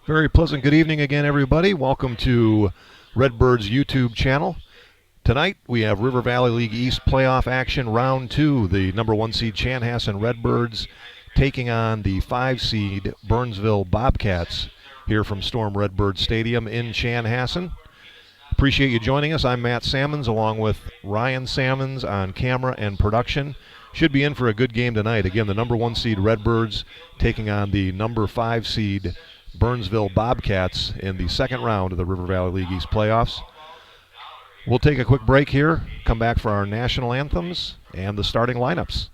Very pleasant good evening again, everybody. Welcome to Redbird's YouTube channel. Tonight we have River Valley League East playoff action, round 2. The number 1 seed Chanhassen Redbirds taking on the 5 seed Burnsville Bobcats here from Storm Redbird Stadium in Chanhassen. Appreciate you joining us. I'm Matt Sammons along with Ryan Sammons on camera and production. Should be in for a good game tonight. Again, the number 1 seed Redbirds taking on the number 5 seed Burnsville Bobcats in the second round of the River Valley League East playoffs. We'll take a quick break here, come back for our national anthems and the starting lineups.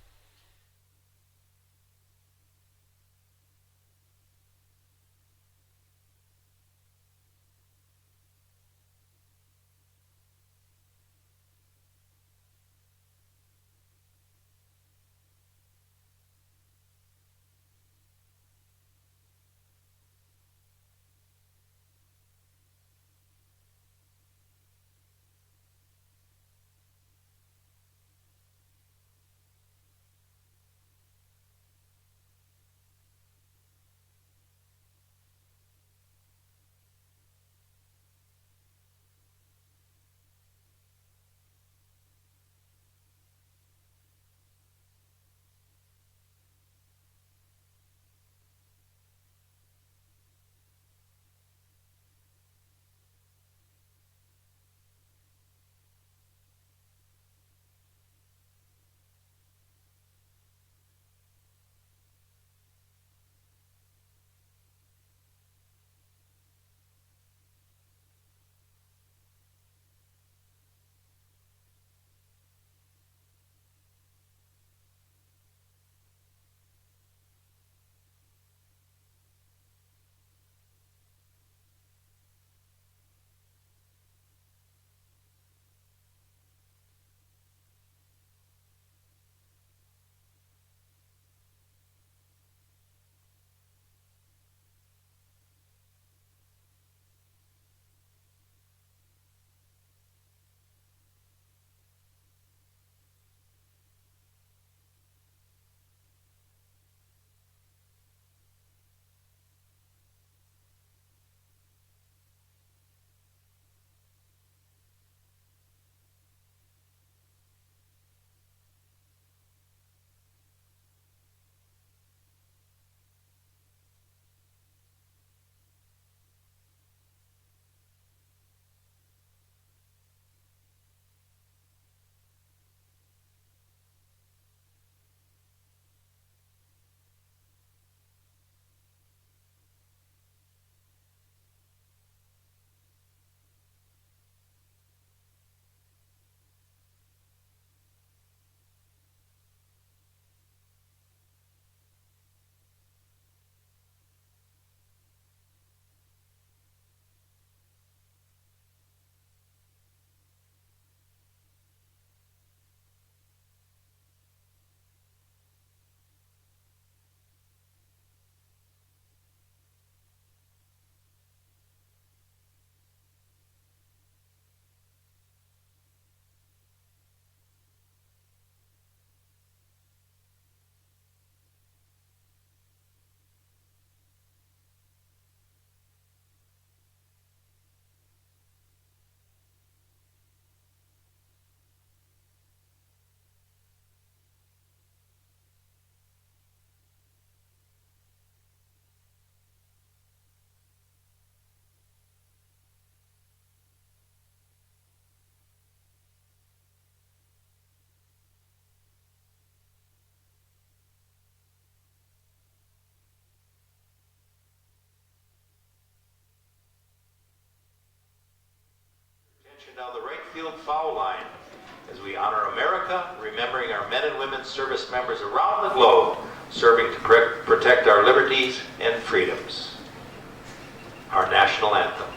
Now the right field foul line as we honor America, remembering our men and women service members around the globe, serving to protect our liberties and freedoms. Our national anthem.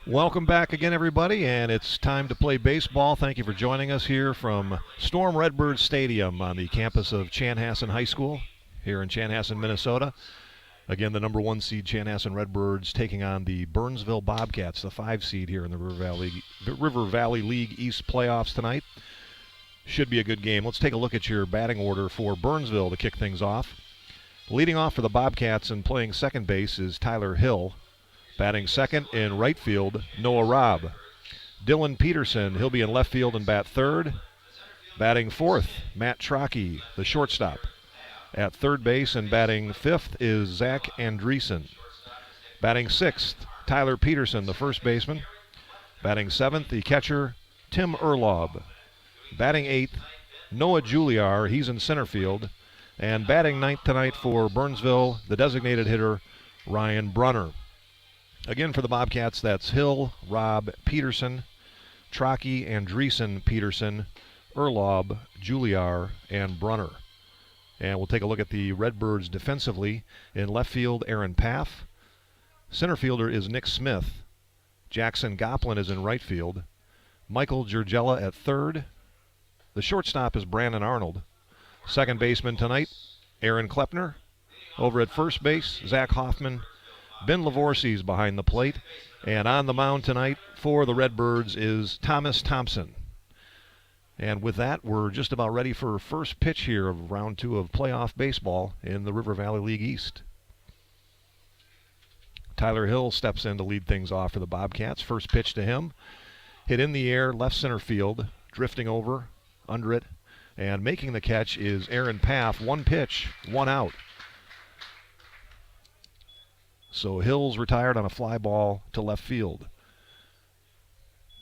Welcome back again, everybody, and it's time to play baseball. Thank you for joining us here from Storm Redbird Stadium on the campus of Chanhassen High School here in Chanhassen, Minnesota. Again, the number 1 seed Chanhassen Redbirds taking on the Burnsville Bobcats, the 5 seed here in the River Valley League East playoffs tonight. Should be a good game. Let's take a look at your batting order for Burnsville to kick things off. Leading off for the Bobcats and playing second base is Tyler Hill. Batting second in right field, Noah Robb. Dylan Peterson, he'll be in left field and bat third. Batting fourth, Matt Trocchi, the shortstop. At third base and batting fifth is Zach Andreessen. Batting sixth, Tyler Peterson, the first baseman. Batting seventh, the catcher, Tim Erlob. Batting eighth, Noah Juliar, he's in center field. And batting ninth tonight for Burnsville, the designated hitter, Ryan Brunner. Again, for the Bobcats, that's Hill, Robb, Peterson, Trocchi, Andreessen, Peterson, Erlob, Juliar, and Brunner. And we'll take a look at the Redbirds defensively. In left field, Aaron Paff. Center fielder is Nick Smith. Jackson Goplin is in right field. Michael Gergella at third. The shortstop is Brandon Arnold. Second baseman tonight, Aaron Klepner. Over at first base, Zach Hoffman. Ben Lavorsi's behind the plate. And on the mound tonight for the Redbirds is Thomas Thompson. And with that, we're just about ready for first pitch here of round 2 of playoff baseball in the River Valley League East. Tyler Hill steps in to lead things off for the Bobcats. First pitch to him. Hit in the air, left center field, drifting over, under it. And making the catch is Aaron Paff. One pitch, one out. So Hill's retired on a fly ball to left field.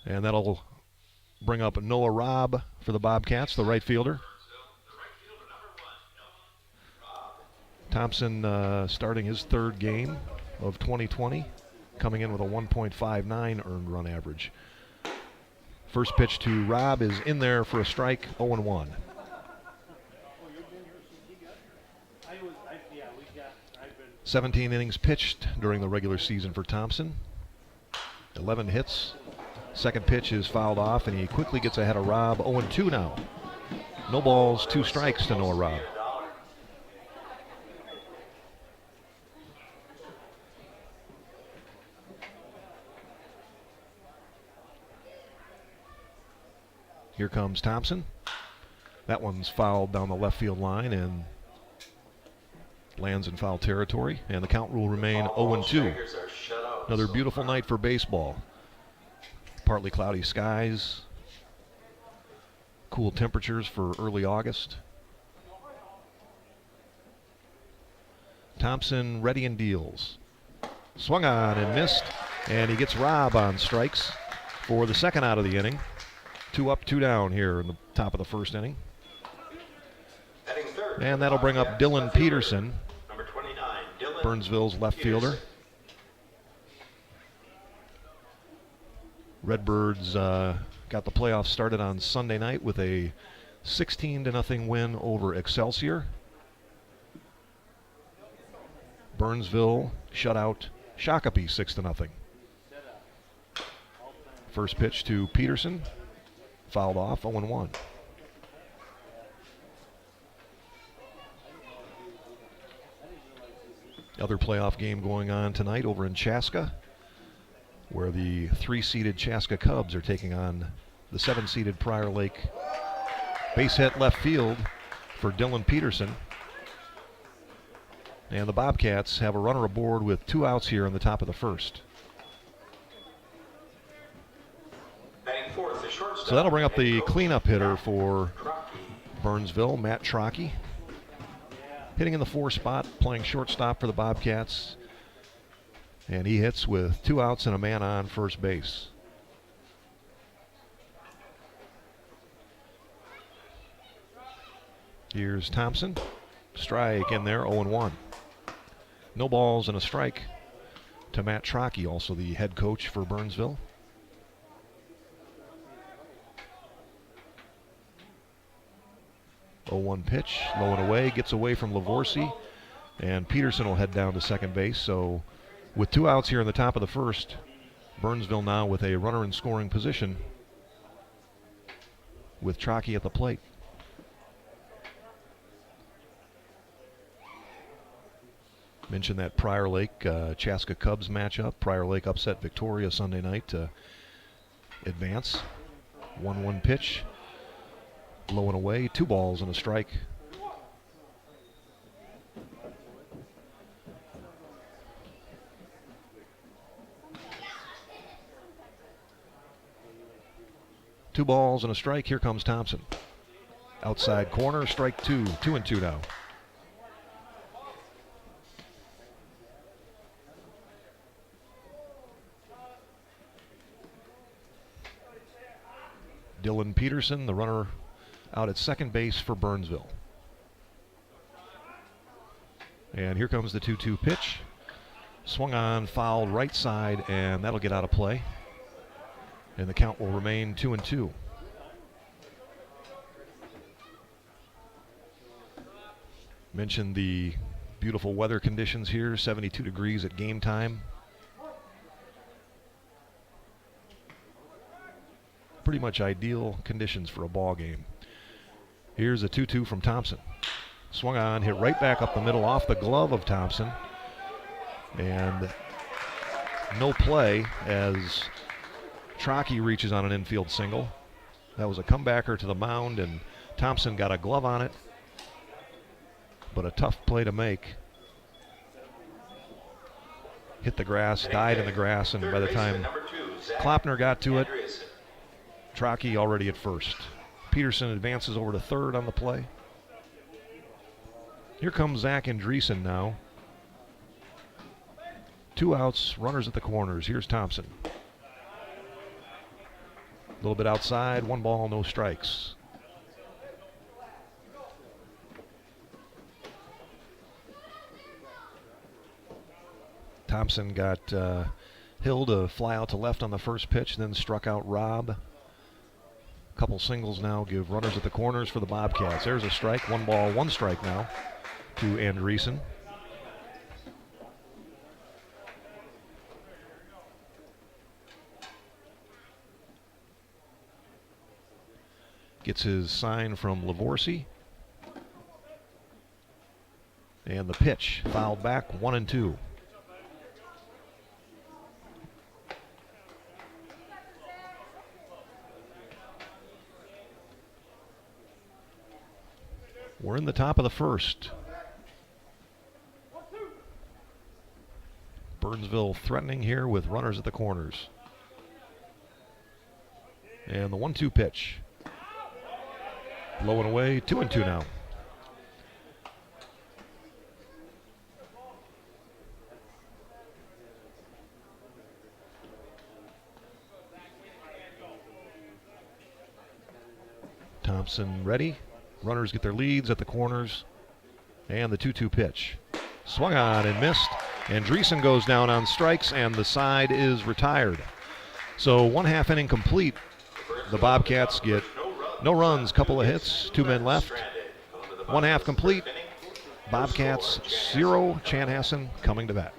And that'll bring up Noah Robb for the Bobcats, the right fielder. Thompson starting his third game of 2020, coming in with a 1.59 earned run average. First pitch to Robb is in there for a strike, 0-1. 17 innings pitched during the regular season for Thompson. 11 hits. Second pitch is fouled off, and he quickly gets ahead of Robb. 0-2 now. No balls, 2 strikes to Noah Robb. Here comes Thompson. That one's fouled down the left field line and lands in foul territory, and the count will remain 0-2. Another beautiful night for baseball. Partly cloudy skies, cool temperatures for early August. Thompson ready and deals. Swung on and missed, and he gets Robb on strikes for the second out of the inning. 2 up, 2 down here in the top of the first inning. And that'll bring up Dylan Peterson, Burnsville's left fielder. Redbirds got the playoffs started on Sunday night with a 16-0 win over Excelsior. Burnsville shut out Shakopee 6-0. First pitch to Peterson, fouled off, 0-1. Other playoff game going on tonight over in Chaska, where the 3-seeded Chaska Cubs are taking on the 7-seeded Prior Lake. Base hit left field for Dylan Peterson. And the Bobcats have a runner aboard with 2 outs here in the top of the first. So that'll bring up the cleanup hitter for Burnsville, Matt Trocchi. Hitting in the 4 spot, playing shortstop for the Bobcats. And he hits with 2 outs and a man on first base. Here's Thompson. Strike in there, 0-1. No balls and a strike to Matt Trocchi, also the head coach for Burnsville. Oh, 0-1 pitch, low and away, gets away from Lavorsi, and Peterson will head down to second base. So with 2 outs here in the top of the first, Burnsville now with a runner in scoring position with Chalky at the plate. Mentioned that Prior Lake Chaska Cubs matchup. Prior Lake upset Victoria Sunday night to advance. 1-1 pitch. Low and away. 2 balls and a strike. Two balls and a strike. Here comes Thompson. Outside corner, strike 2. 2-2 now. Dylan Peterson, the runner out at second base for Burnsville. And here comes the 2-2 pitch. Swung on, fouled right side, and that'll get out of play. And the count will remain 2-2. Mentioned the beautiful weather conditions here, 72 degrees at game time. Pretty much ideal conditions for a ball game. Here's a 2-2 from Thompson. Swung on, hit right back up the middle off the glove of Thompson. And no play as Chalky reaches on an infield single. That was a comebacker to the mound, and Thompson got a glove on it. But a tough play to make. Hit the grass, died in the grass, and by the time Klopner got to it, Chalky already at first. Peterson advances over to third on the play. Here comes Zach Andreessen now. 2 outs, runners at the corners. Here's Thompson. A little bit outside, 1 ball, no strikes. Thompson got Hill to fly out to left on the first pitch, then struck out Robb. Couple singles now give runners at the corners for the Bobcats. There's a strike, 1 ball, 1 strike now to Andreessen. Gets his sign from Lavorsi. And the pitch fouled back, 1-2. We're in the top of the first. Burnsville threatening here with runners at the corners. And the 1-2 pitch. Low and away, 2-2 now. Thompson ready. Runners get their leads at the corners. And the 2-2 pitch. Swung on and missed. Andreessen goes down on strikes, and the side is retired. So 1/2 inning complete. The Bobcats get no runs, couple of hits, 2 men left. 1/2 complete. Bobcats 0. Chanhassen coming to bat.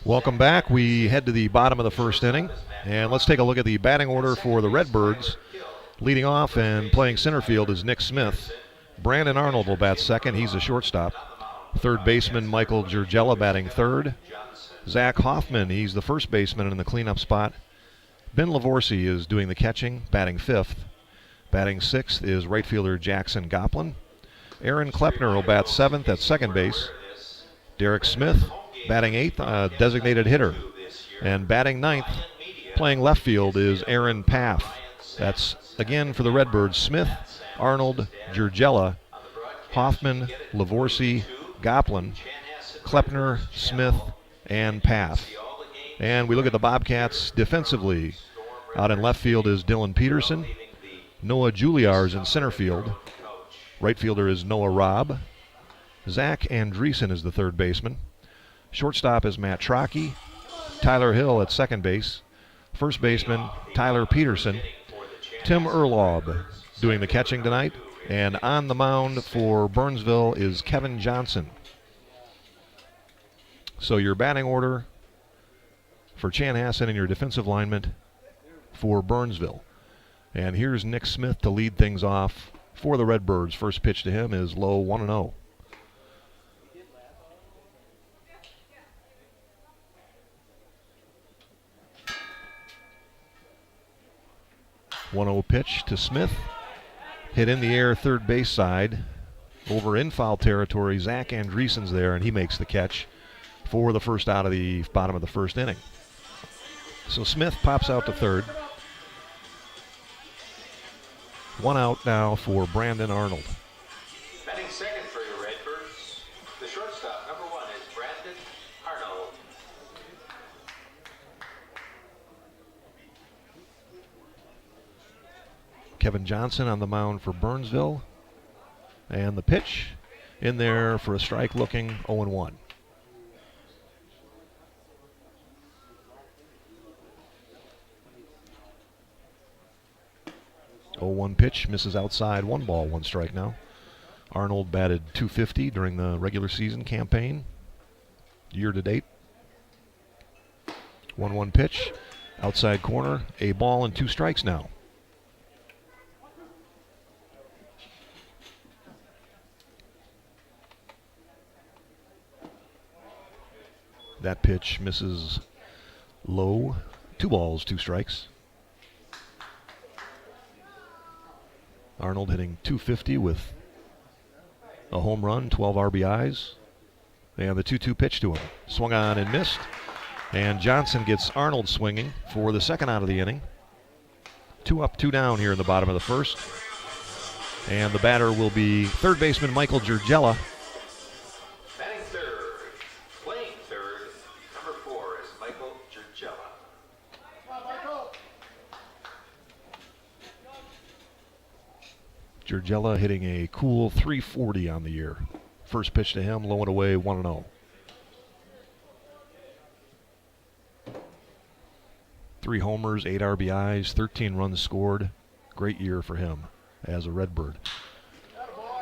Welcome back. We head to the bottom of the first inning, and let's take a look at the batting order for the Redbirds. Leading off and playing center field is Nick Smith. Brandon Arnold will bat second. He's a shortstop. Third baseman Michael Giurgella batting third. Zach Hoffman, he's the first baseman in the cleanup spot. Ben Lavorsi is doing the catching, batting fifth. Batting sixth is right fielder Jackson Goplin. Aaron Klepner will bat seventh at second base. Derek Smith, batting 8th, designated hitter. And batting 9th, playing left field, is Aaron Paff. That's, again, for the Redbirds, Smith, Arnold, Jurgella, Hoffman, Lavorsi, Goplin, Klepner, Smith, and Paff. And we look at the Bobcats defensively. Out in left field is Dylan Peterson. Noah Juliars in center field. Right fielder is Noah Robb. Zach Andreessen is the third baseman. Shortstop is Matt Trocchi. Tyler Hill at second base. First baseman, Tyler Peterson. Tim Erlaub doing the catching tonight. And on the mound for Burnsville is Kevin Johnson. So your batting order for Chanhassen and your defensive lineman for Burnsville. And here's Nick Smith to lead things off for the Redbirds. First pitch to him is low, 1-0. 1-0 pitch to Smith. Hit in the air, third base side. Over in foul territory, Zach Andreessen's there, and he makes the catch for the first out of the bottom of the first inning. So Smith pops out to third. 1 out now for Brandon Arnold. Batting second for your Redbirds, the shortstop, number 1, is Brandon Arnold. Kevin Johnson on the mound for Burnsville. And the pitch in there for a strike, looking 0-1. Pitch, misses outside, 1 ball, 1 strike now. Arnold batted .250 during the regular season campaign, year to date. 1-1 pitch, outside corner, a ball and 2 strikes now. That pitch misses low, 2 balls, 2 strikes. Arnold hitting .250 with a home run, 12 RBIs. And the 2-2 pitch to him. Swung on and missed. And Johnson gets Arnold swinging for the second out of the inning. 2 up, 2 down here in the bottom of the first. And the batter will be third baseman Michael Jurgella. Batting third, playing third, number 4 is Michael Jurgella. Jurgella hitting a cool .340 on the year. First pitch to him, low and away, 1-0. 3 homers, 8 RBIs, 13 runs scored. Great year for him as a Redbird.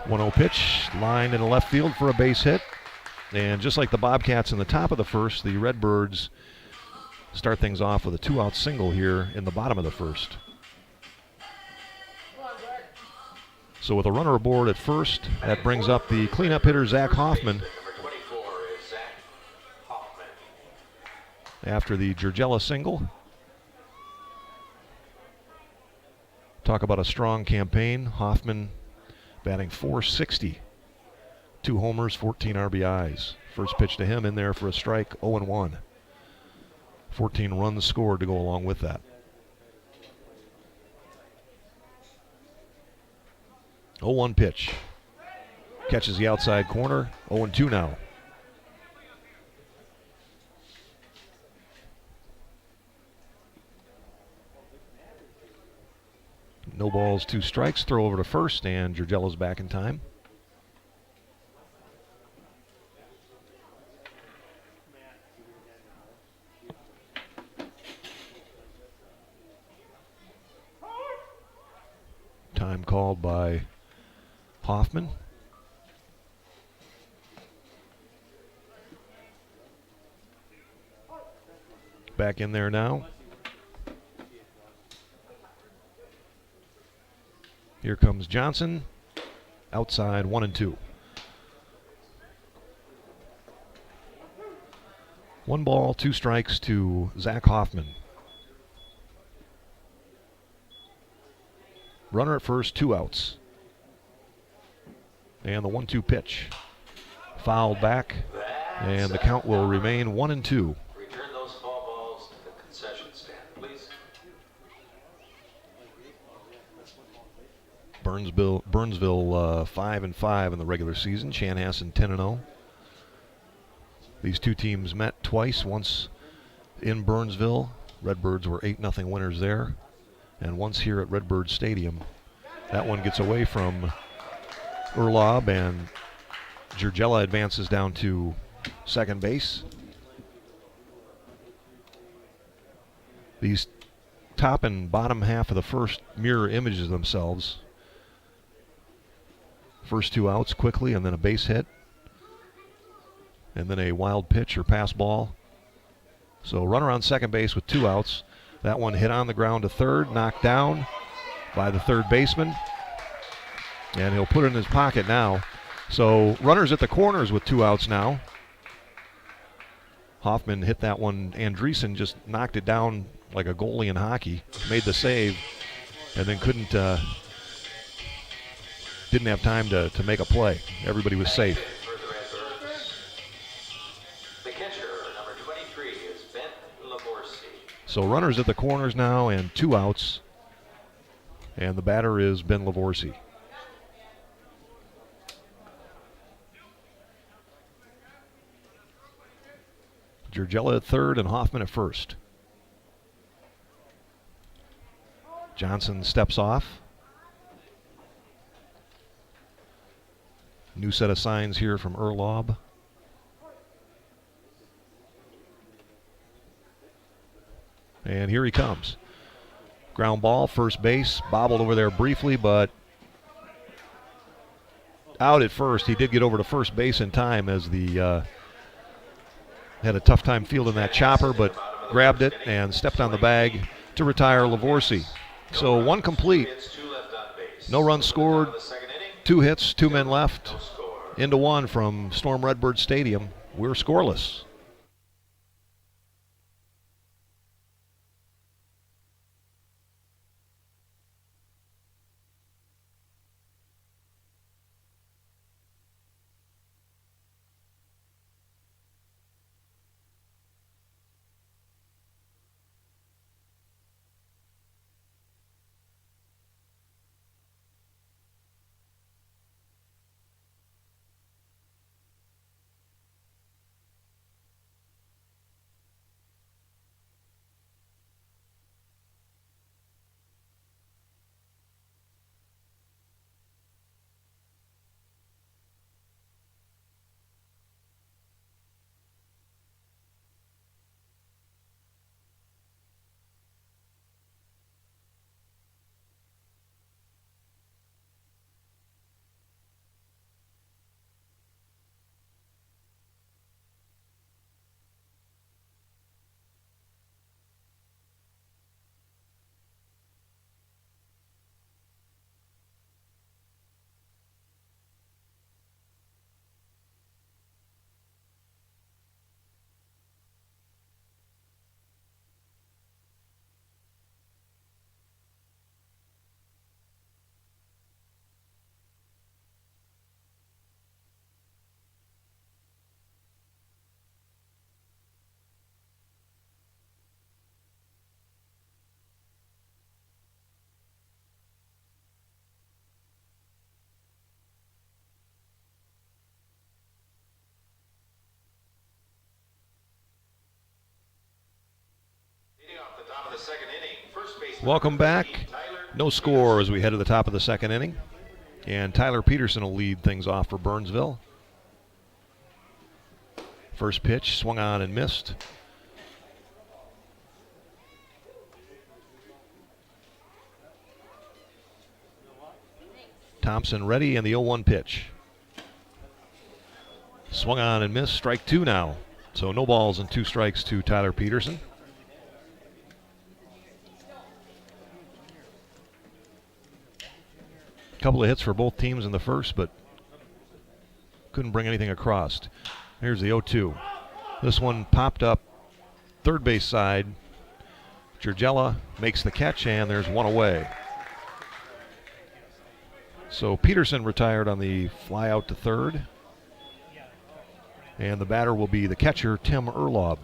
1-0 pitch, lined in the left field for a base hit. And just like the Bobcats in the top of the first, the Redbirds start things off with a 2-out single here in the bottom of the first. So with a runner aboard at first, that brings up the cleanup hitter, Zach Hoffman. Number 24 is Zach Hoffman. After the Jurgella single. Talk about a strong campaign. Hoffman batting .460. 2 homers, 14 RBIs. First pitch to him in there for a strike, 0-1. 14 runs scored to go along with that. 0-1 pitch. Catches the outside corner. 0-2 now. No balls, 2 strikes. Throw over to first, and Jurgella's back in time. Time called by Hoffman. Back in there now. Here comes Johnson. Outside, 1-2. 1 ball, 2 strikes to Zach Hoffman. Runner at first, 2 outs. And the 1-2 pitch. Fouled back. And the count will remain 1-2. Return those foul balls to the concession stand, please. Burnsville 5-5 in the regular season. Chanhassen 10-0. These two teams met twice, once in Burnsville. Redbirds were 8-0 winners there. And once here at Redbird Stadium. That one gets away from Urlaub, and Gergella advances down to second base. These top and bottom half of the first mirror images themselves. First two outs quickly, and then a base hit. And then a wild pitch or pass ball. So runner on second base with 2 outs. That one hit on the ground to third, knocked down by the third baseman. And he'll put it in his pocket now. So runners at the corners with 2 outs now. Hoffman hit that one. Andreessen just knocked it down like a goalie in hockey. Made the save, and then didn't have time to make a play. Everybody was safe. The catcher, number 23, is Ben Lavorsi. So runners at the corners now and 2 outs. And the batter is Ben Lavorsi. Gergella at third and Hoffman at first. Johnson steps off. New set of signs here from Urlaub. And here he comes. Ground ball, first base, bobbled over there briefly, but out at first. He did get over to first base in time as the had a tough time fielding that chopper, but grabbed it and stepped on the bag to retire Lavorsi. So 1 complete. No runs scored, 2 hits, 2 men left. Into 1 from Storm Redbird Stadium. We're scoreless. Welcome back. No score as we head to the top of the second inning. And Tyler Peterson will lead things off for Burnsville. First pitch, swung on and missed. Thompson ready, and the 0-1 pitch. Swung on and missed, strike 2 now. So no balls and 2 strikes to Tyler Peterson. Couple of hits for both teams in the first, but couldn't bring anything across. Here's the 0-2. This one popped up third base side. Gergella makes the catch, and there's 1 away. So Peterson retired on the fly out to third. And the batter will be the catcher, Tim Erlob.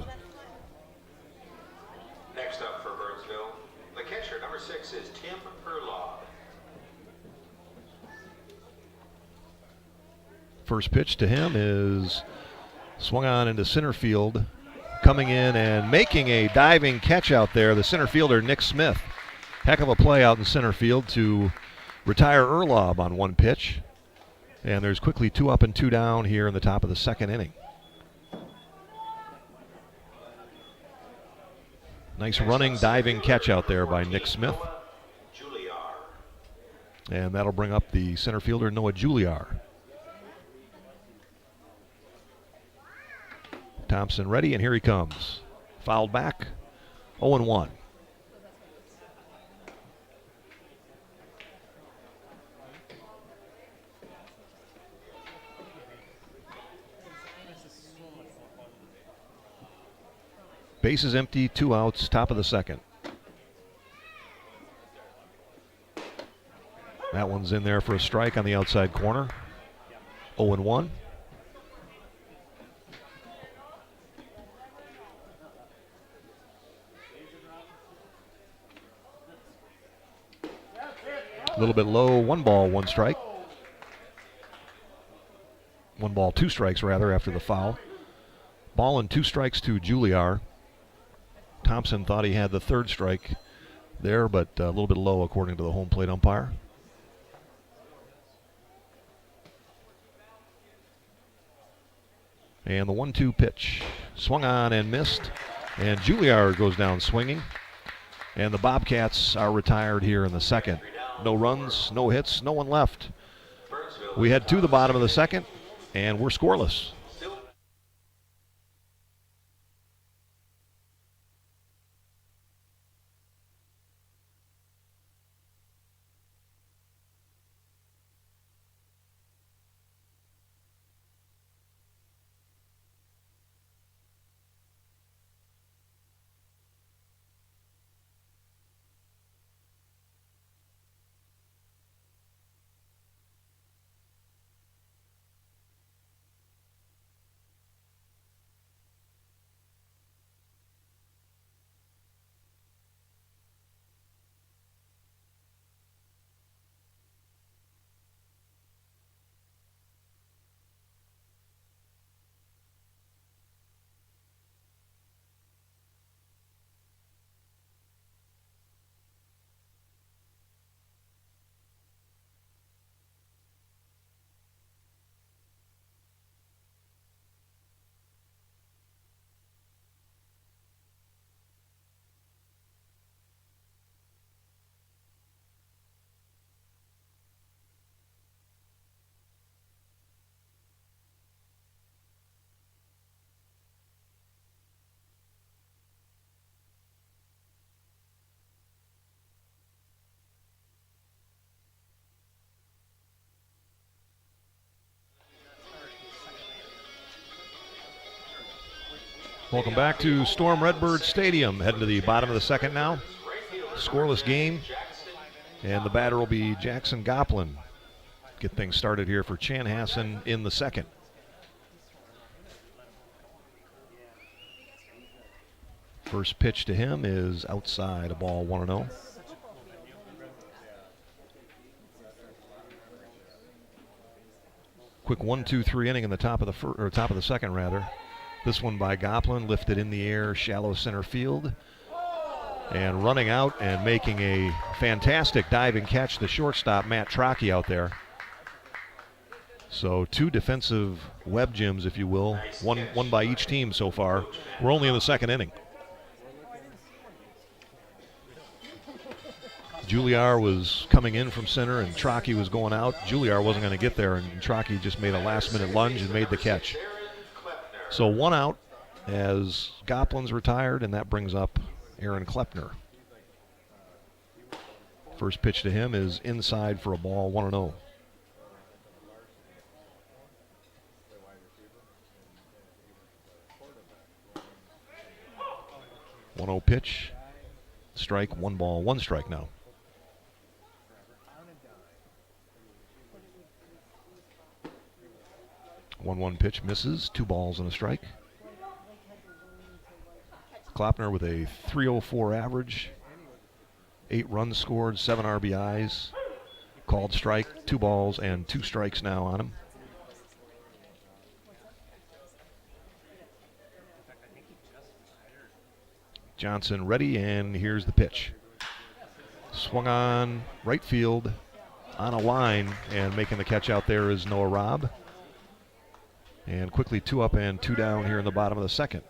Next up for Burnsville, the catcher, number 6, is Tim Erlob. First pitch to him is swung on into center field. Coming in and making a diving catch out there, the center fielder, Nick Smith. Heck of a play out in center field to retire Erlob on one pitch. And there's quickly 2 up and 2 down here in the top of the second inning. Nice running, diving catch out there by Nick Smith. And that'll bring up the center fielder, Noah Juliar. Thompson ready, and here he comes. Fouled back, 0-1. Bases empty, 2 outs, top of the second. That one's in there for a strike on the outside corner. 0-1. A little bit low, 1 ball, 1 strike. 1 ball, 2 strikes rather after the foul. Ball and 2 strikes to Juliar. Thompson thought he had the 3rd strike there, but a little bit low according to the home plate umpire. And the 1-2 pitch. Swung on and missed. And Juliar goes down swinging. And the Bobcats are retired here in the second. No runs, no hits, no one left. We head to the bottom of the second, and we're scoreless. Welcome back to Storm Redbird Stadium. Heading to the bottom of the second now. Scoreless game. And the batter will be Jackson Goplin. Get things started here for Chanhassen in the second. First pitch to him is outside, a ball 1-0. Quick 1-2-3 inning in the top of the second rather. This one by Goplin, lifted in the air, shallow center field. And running out and making a fantastic diving catch, the shortstop, Matt Trocchi, out there. So 2 defensive web gems, if you will, one by each team so far. We're only in the second inning. Juliar was coming in from center and Trocchi was going out. Juliar wasn't going to get there, and Trocchi just made a last-minute lunge and made the catch. So 1 out as Goplin's retired, and that brings up Aaron Klepner. First pitch to him is inside for a ball, 1-0. Pitch, strike, 1 ball, 1 strike now. 1-1 pitch misses. 2 balls and a strike. Klopner with a .304 average. 8 runs scored, 7 RBIs. Called strike, 2 balls and 2 strikes now on him. Johnson ready, and here's the pitch. Swung on right field on a line, and making the catch out there is Noah Robb. And quickly 2 up and 2 down here in the bottom of the second.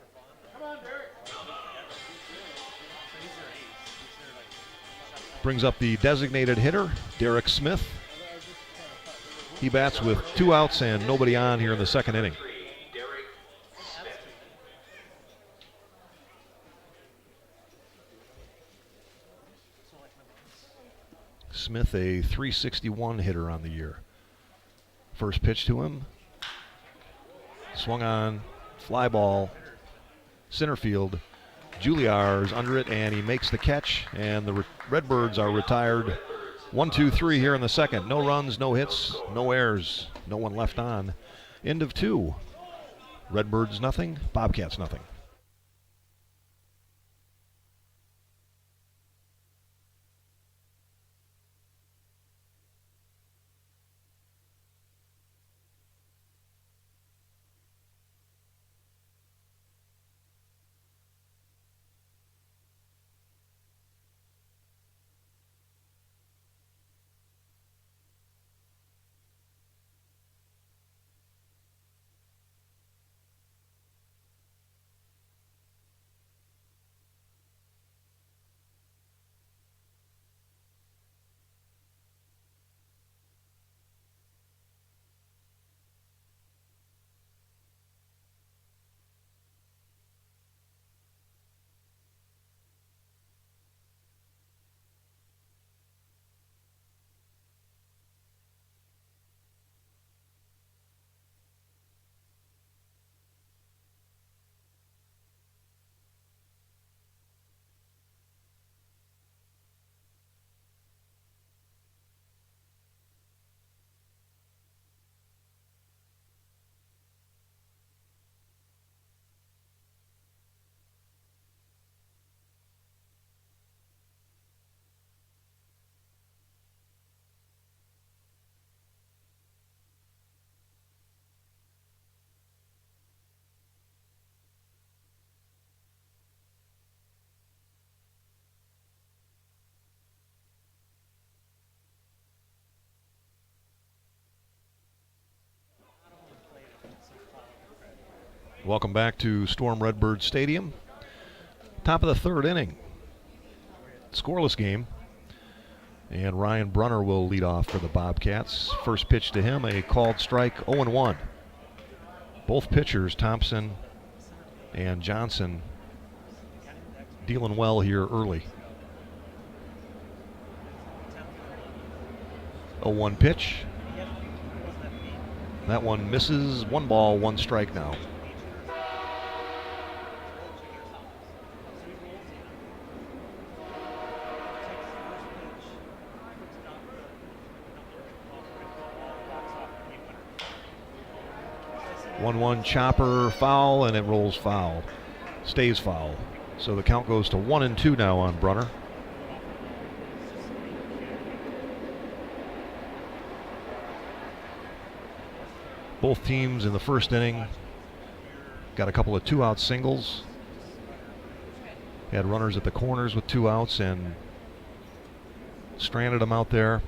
Brings up the designated hitter, Derek Smith. He bats with 2 outs and nobody on here in the second inning. Smith, a .361 hitter on the year. First pitch to him. Swung on, fly ball, center field. Juliar's under it, and he makes the catch, and the Redbirds are retired. 1-2-3 here in the second. No runs, no hits, no errors, no one left on. End of 2. Redbirds nothing, Bobcats nothing. Welcome back to Storm Redbird Stadium. Top of the third inning. Scoreless game. And Ryan Brunner will lead off for the Bobcats. First pitch to him, a called strike, 0-1. Both pitchers, Thompson and Johnson, dealing well here early. 0-1 pitch. That one misses. 1 ball, 1 strike now. One chopper foul, and it rolls foul. Stays foul. So the count goes to 1-2 now on Brunner. Both teams in the first inning got a couple of 2-out singles. Had runners at the corners with 2 outs and stranded them out there.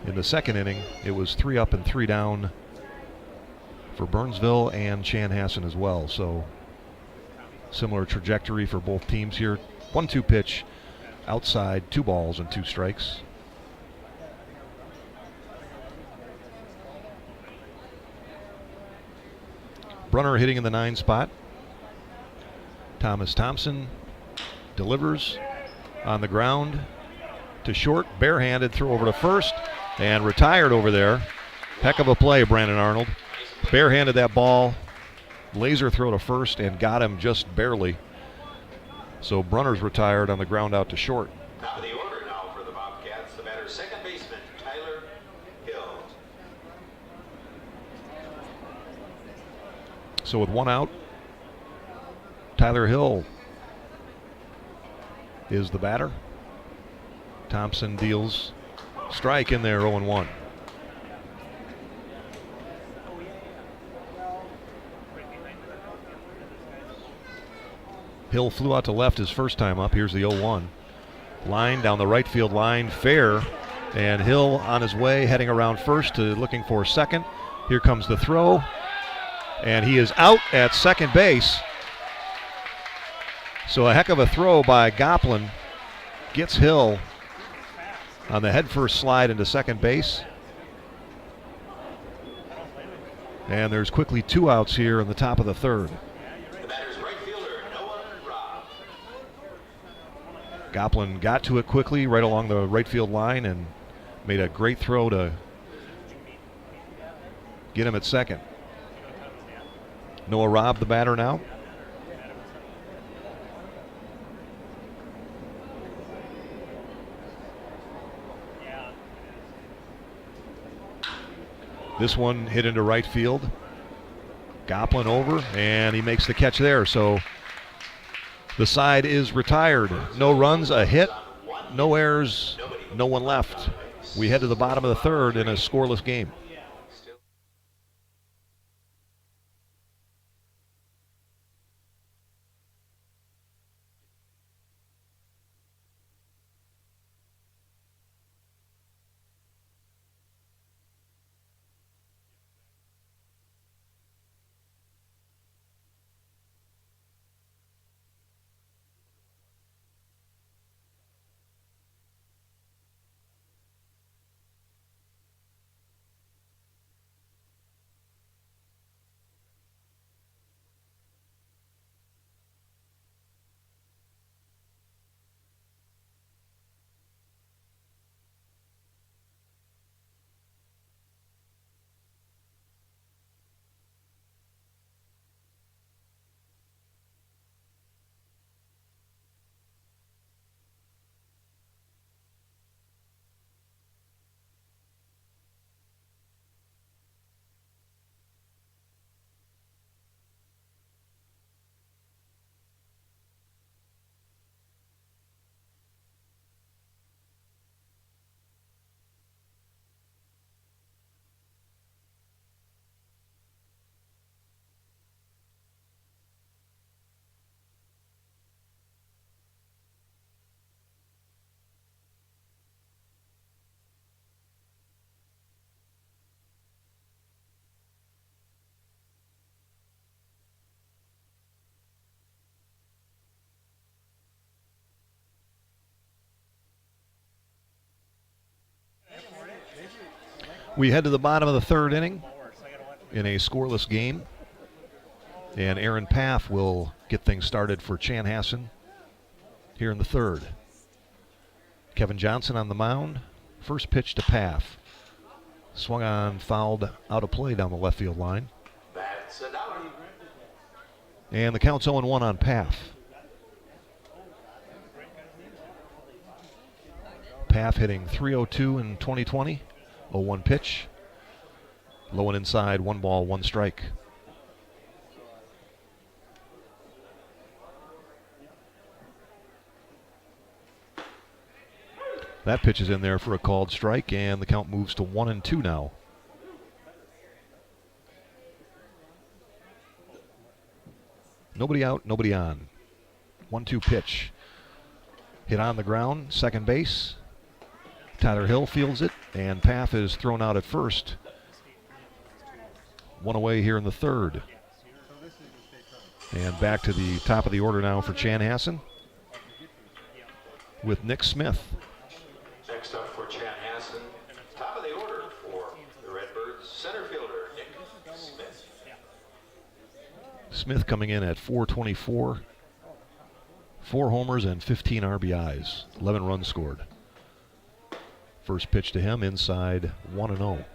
In the second inning, it was 3 up and 3 down for Burnsville and Chanhassen as well. So similar trajectory for both teams here. 1-2 pitch outside, 2 balls and 2 strikes. Brunner hitting in the 9 spot. Thomas Thompson delivers on the ground to short, barehanded, throw over to first, and retired over there. Heck of a play, Brandon Arnold. Barehanded that ball, laser throw to first, and got him just barely. So Brunner's retired on the ground out to short. Top of the order now for the Bobcats, the batter, second baseman Tyler Hill. So with one out, Tyler Hill is the batter. Thompson deals strike in there, 0-1. Hill flew out to left his first time up. Here's the 0-1. Line down the right field line, fair. And Hill on his way, heading around first to looking for second. Here comes the throw. And he is out at second base. So a heck of a throw by Goplin gets Hill on the headfirst slide into second base. And there's quickly 2 outs here in the top of the third. Goplin got to it quickly right along the right field line and made a great throw to get him at second. Noah Robb, the batter now. This one hit into right field. Goplin over, and he makes the catch there. So the side is retired. No runs, a hit, no errors, no one left. We head to the bottom of the third in a scoreless game. We head to the bottom of the third inning in a scoreless game. And Aaron Paff will get things started for Chanhassen here in the third. Kevin Johnson on the mound. First pitch to Paff. Swung on, fouled out of play down the left field line. And the count's 0-1 on Paff. Paff hitting .302 in 2020. 0-1 pitch. Low and inside, 1 ball, 1 strike. That pitch is in there for a called strike, and the count moves to 1-2 now. Nobody out, nobody on. 1-2 pitch. Hit on the ground, second base. Tyler Hill fields it, and Paff is thrown out at first. 1 away here in the third. And back to the top of the order now for Chanhassen with Nick Smith. Next up for Chanhassen, top of the order for the Redbirds, center fielder Nick Smith. Smith coming in at .424, 4 homers and 15 RBIs, 11 runs scored. First pitch to him inside, 1-0.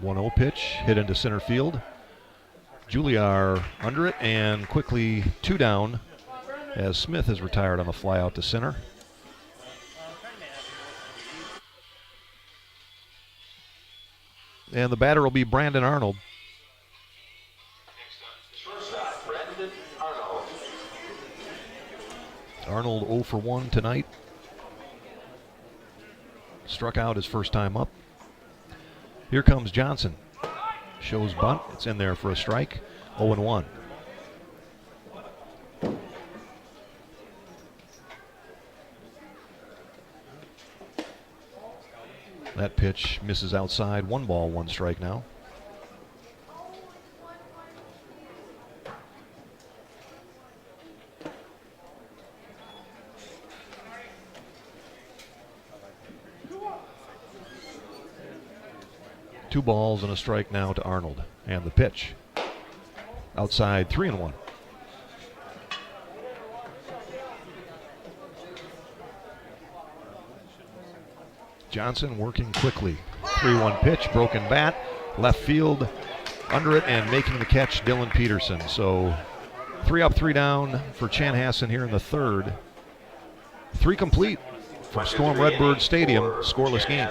.1-0 pitch hit into center field. Juliar under it, and quickly 2 down as Smith is retired on the fly out to center. And the batter will be Brandon Arnold. Shortstop, Brendan Arnold. Arnold 0 for 1 tonight. Struck out his first time up. Here comes Johnson. Shows bunt. It's in there for a strike. 0-1. That pitch misses outside. 1 ball, 1 strike now. Two balls and a strike now to Arnold. And the pitch. Outside, 3-1. Johnson working quickly. 3-1 pitch, broken bat, left field, under it, and making the catch, Dylan Peterson. So 3 up, 3 down for Chanhassen here in the third. 3 complete from Storm Redbird Stadium, scoreless game.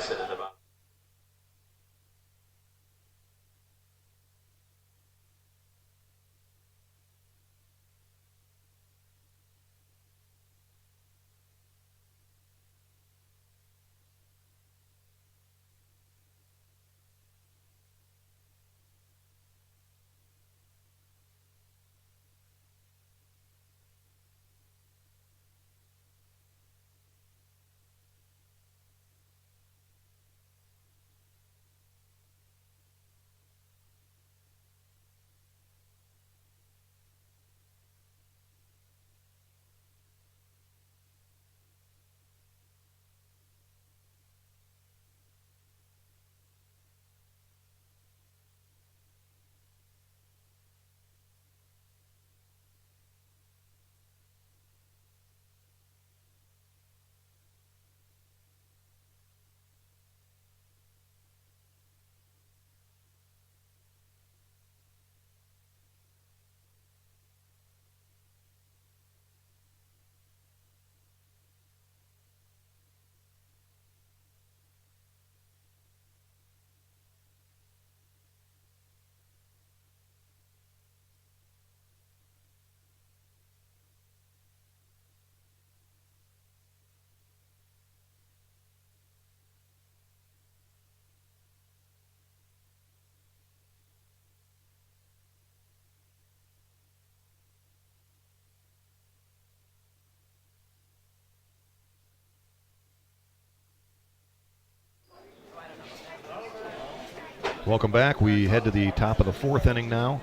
Welcome back. We head to the top of the 4th inning now.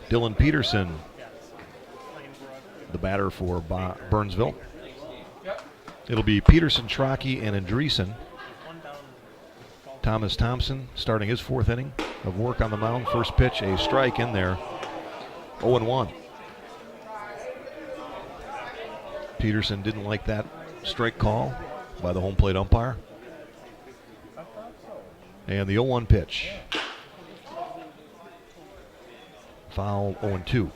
Dylan Peterson, the batter for Burnsville. It'll be Peterson, Trocchi, and Andreessen. Thomas Thompson starting his 4th inning of work on the mound. First pitch, a strike in there. 0-1. Peterson didn't like that strike call by the home plate umpire. And the 0-1 pitch. Foul, 0-2.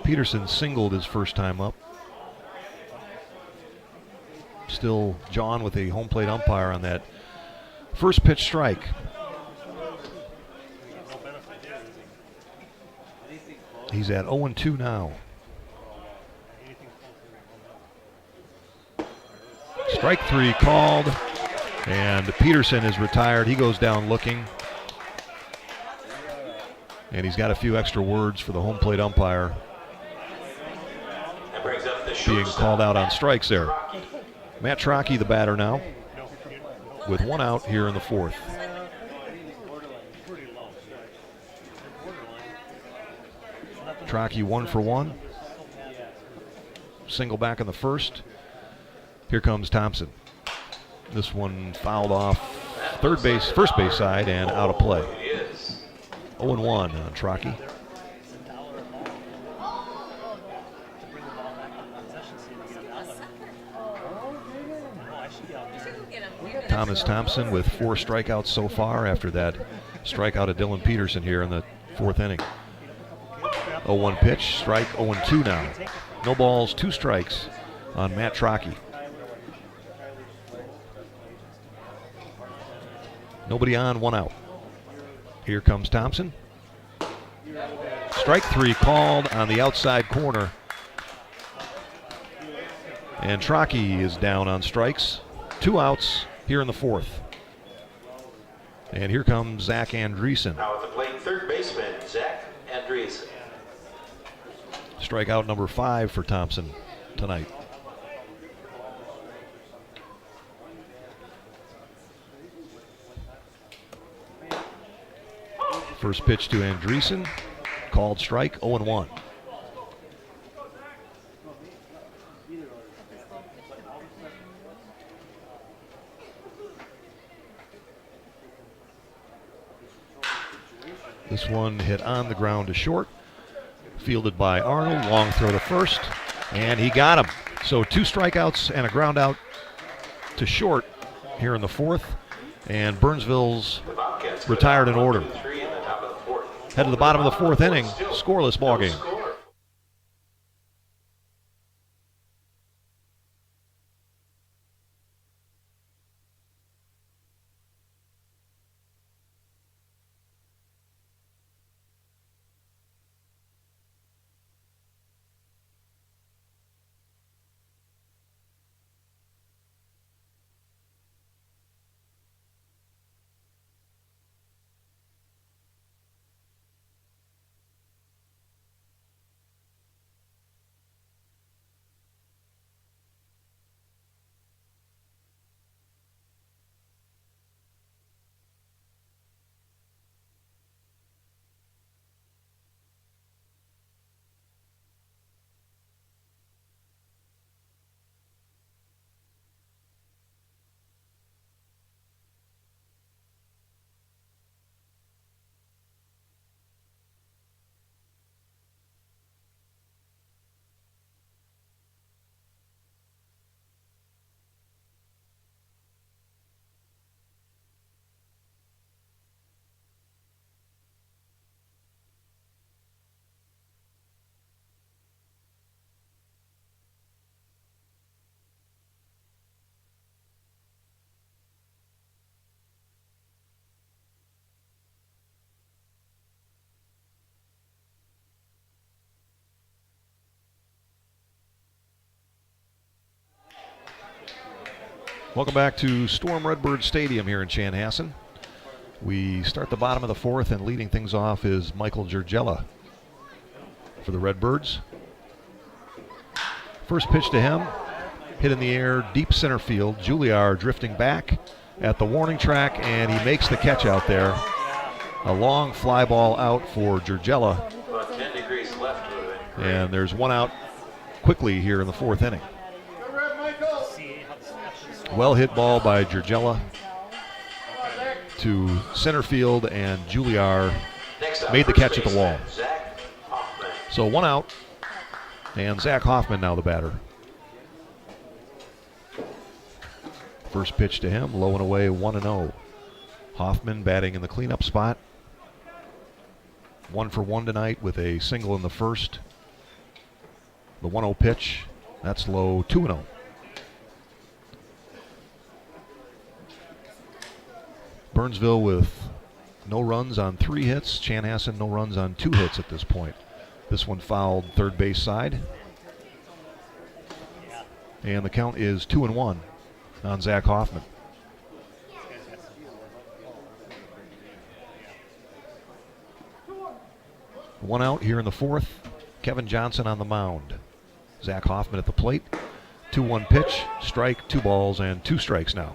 Peterson singled his first time up. Still John with a home plate umpire on that first pitch strike. He's at 0-2 now. Strike 3 called, and Peterson is retired. He goes down looking, and he's got a few extra words for the home plate umpire. That brings up the being called out on strikes there. Matt Trocchi, the batter now, with 1 out here in the 4th. Trocchi 1 for 1. Single back in the 1st. Here comes Thompson. This one fouled off first base side, and out of play. 0-1 on Trocchi. Thomas Thompson with 4 strikeouts so far after that strikeout of Dylan Peterson here in the 4th inning. 0-1 pitch, strike 0-2 now. No balls, 2 strikes on Matt Trocchi. Nobody on, 1 out. Here comes Thompson. Strike 3 called on the outside corner. And Trocchi is down on strikes. 2 outs here in the 4th. And here comes Zach Andreessen. Now at the plate, third baseman, Zach Andreessen. Strikeout number 5 for Thompson tonight. First pitch to Andreessen. Called strike, 0-1. This one hit on the ground to short. Fielded by Arnold. Long throw to first. And he got him. So 2 strikeouts and a ground out to short here in the 4th. And Burnsville's retired in order. Head to the bottom of the 4th inning. Scoreless ball game. Welcome back to Storm Redbird Stadium here in Chanhassen. We start the bottom of the 4th, and leading things off is Michael Jurgella for the Redbirds. First pitch to him, hit in the air, deep center field. Juilliard drifting back at the warning track, and he makes the catch out there. A long fly ball out for Jurgella. About 10 degrees left with it. And there's 1 out quickly here in the 4th inning. Well hit ball by Jurgella to center field, and Juilliard made the catch at the wall. So 1 out, and Zach Hoffman now the batter. First pitch to him, low and away, 1-0. Hoffman batting in the cleanup spot. 1 for 1 tonight with a single in the first. The 1-0 pitch, that's low, 2-0. Burnsville with no runs on 3 hits. Chanhassen no runs on 2 hits at this point. This one fouled third base side. And the count is 2-1 on Zach Hoffman. One out here in the 4th. Kevin Johnson on the mound. Zach Hoffman at the plate. 2-1 pitch, strike, 2 balls, and 2 strikes now.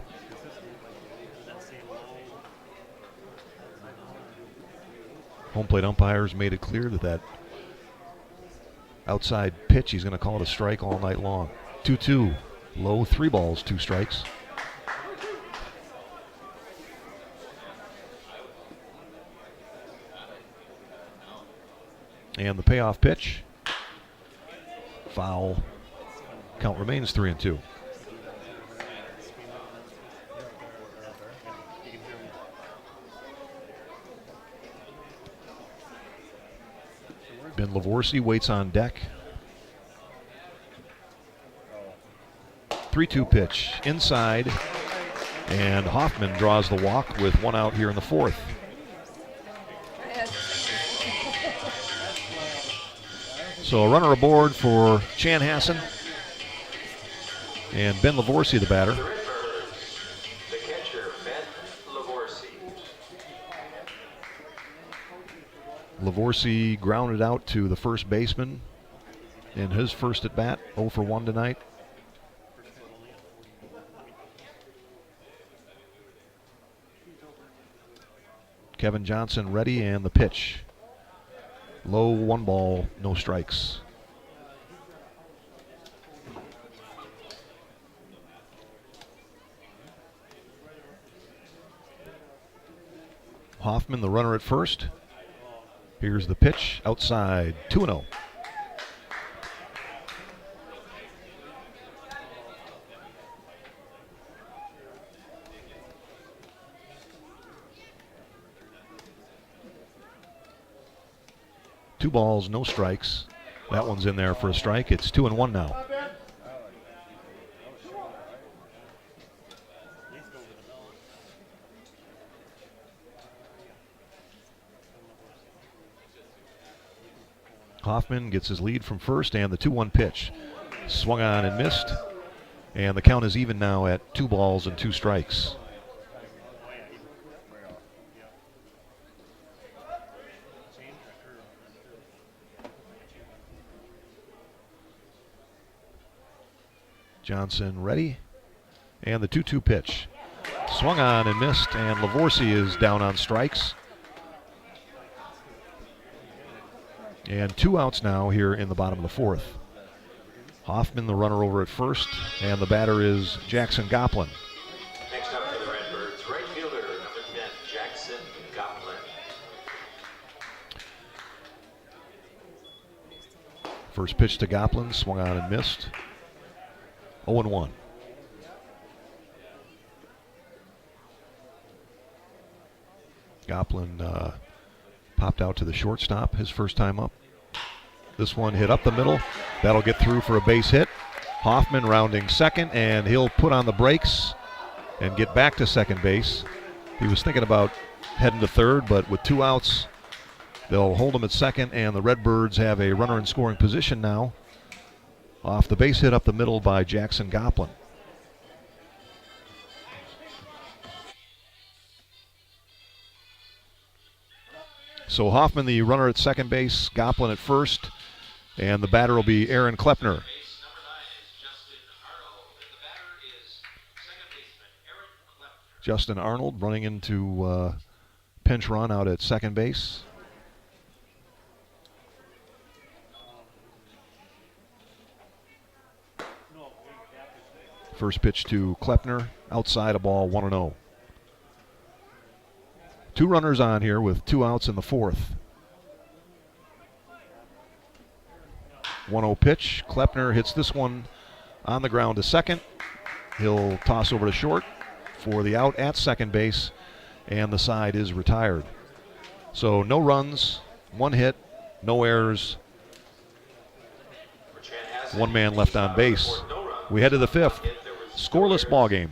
Home plate umpires made it clear that outside pitch, he's going to call it a strike all night long. 2-2, low, 3 balls, 2 strikes. And the payoff pitch, foul. Count remains 3-2. Ben Lavorsi waits on deck. 3-2 pitch inside. And Hoffman draws the walk with one out here in the fourth. So a runner aboard for Chanhassen. And Ben Lavorsi, the batter. The catcher, Ben Lavorsi. Lavorsi grounded out to the first baseman in his first at bat, 0 for 1 tonight. Kevin Johnson ready, and the pitch. Low, 1 ball, no strikes. Hoffman, the runner at first. Here's the pitch, outside, 2-0. Two balls, no strikes. That one's in there for a strike. It's 2-1 now. Hoffman gets his lead from first, and the 2-1 pitch. Swung on and missed. And the count is even now at 2 balls and 2 strikes. Johnson ready. And the 2-2 pitch. Swung on and missed, and Lavorsi is down on strikes. And 2 outs now here in the bottom of the fourth. Hoffman, the runner over at first, and the batter is Jackson Goplin. Next up for the Redbirds, right fielder, number 10, Jackson Goplin. First pitch to Goplin, swung on and missed. 0-1. Goplin popped out to the shortstop his first time up. This one hit up the middle. That'll get through for a base hit. Hoffman rounding second, and he'll put on the brakes and get back to second base. He was thinking about heading to third, but with 2 outs, they'll hold him at second, and the Redbirds have a runner in scoring position now off the base hit up the middle by Jackson Goplin. So Hoffman, the runner at second base, Goplin at first, and the batter will be Aaron Klepner. Justin Arnold running into pinch run out at second base. First pitch to Klepner, outside, a ball, 1-0. 2 runners on here with 2 outs in the fourth. 1-0 pitch. Klepner hits this one on the ground to second. He'll toss over to short for the out at second base, and the side is retired. So no runs, 1 hit, no errors, 1 man left on base. We head to the fifth. Scoreless ball game.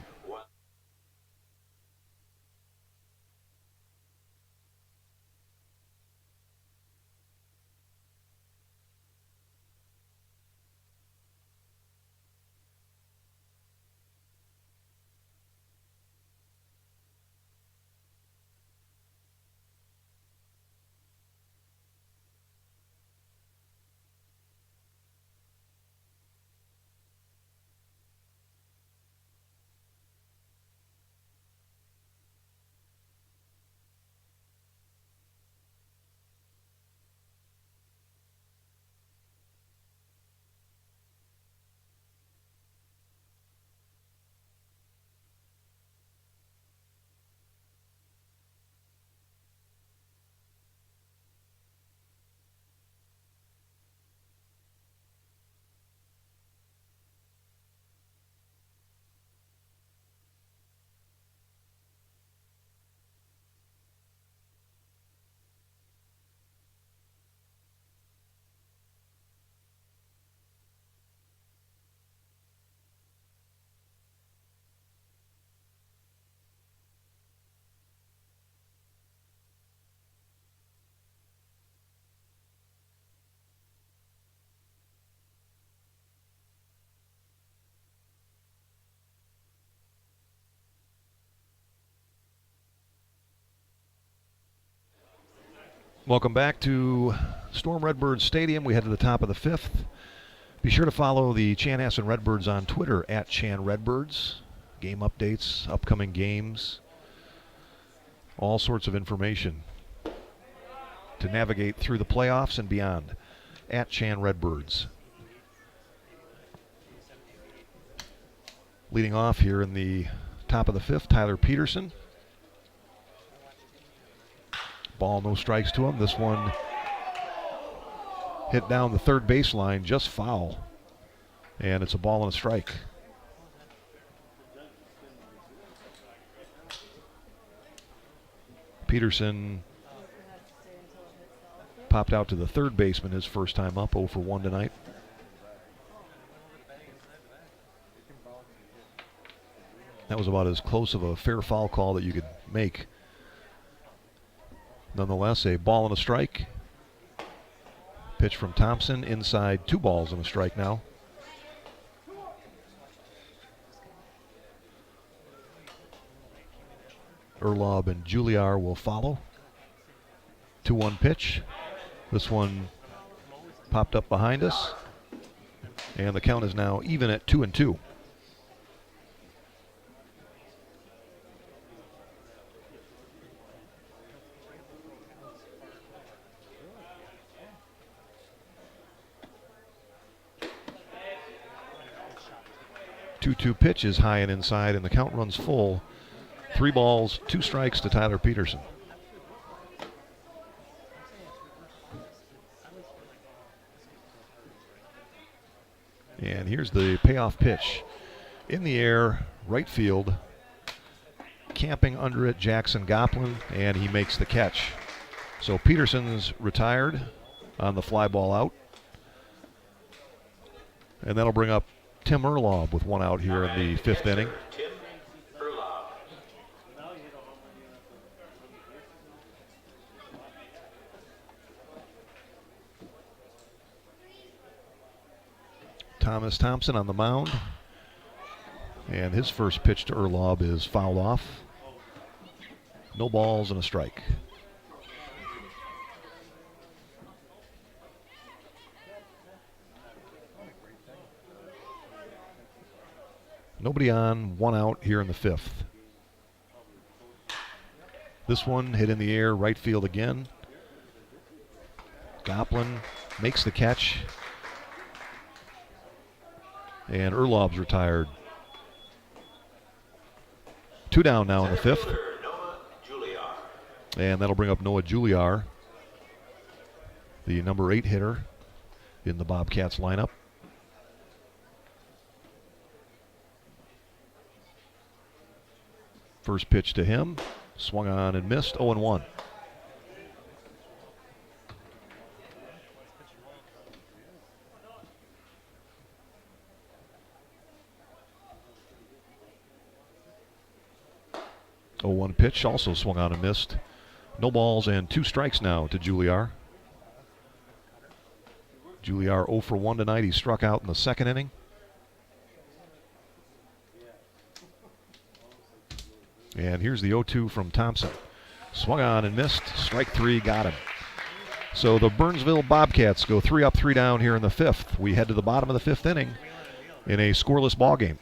Welcome back to Storm Redbirds Stadium. We head to the top of the fifth. Be sure to follow the Chanhassen Redbirds on Twitter at ChanRedbirds. Game updates, upcoming games, all sorts of information to navigate through the playoffs and beyond at ChanRedbirds. Leading off here in the top of the fifth, Tyler Peterson. Ball, no strikes to him. This one hit down the third baseline, just foul. And it's a ball and a strike. Peterson popped out to the third baseman his first time up, 0 for 1 tonight. That was about as close of a fair foul call that you could make. Nonetheless, a ball and a strike. Pitch from Thompson, inside, 2 balls and a strike now. Urlaub and Juliar will follow. 2-1 pitch. This one popped up behind us. And the count is now even at 2-2. Two pitch is high and inside, and the count runs full. 3 balls, 2 strikes to Tyler Peterson. And here's the payoff pitch. In the air, right field. Camping under it, Jackson Goplin, and he makes the catch. So Peterson's retired on the fly ball out. And that'll bring up Tim Urlaub with 1 out here in the 5th inning. Tim Urlaub. Thomas Thompson on the mound. And his first pitch to Urlaub is fouled off. No balls and a strike. Nobody on, 1 out here in the 5th. This one hit in the air, right field again. Goplin makes the catch. And Urlaub's retired. 2 down now in the 5th. And that'll bring up Noah Juliar, the number 8 hitter in the Bobcats lineup. First pitch to him, swung on and missed, 0-1. Oh, 1 pitch, also swung on and missed. No balls and 2 strikes now to Juliar. Juliar 0 for 1 tonight. He struck out in the 2nd inning. And here's the 0-2 from Thompson. Swung on and missed. Strike 3, got him. So the Burnsville Bobcats go 3 up, 3 down here in the 5th. We head to the bottom of the 5th inning in a scoreless ball game.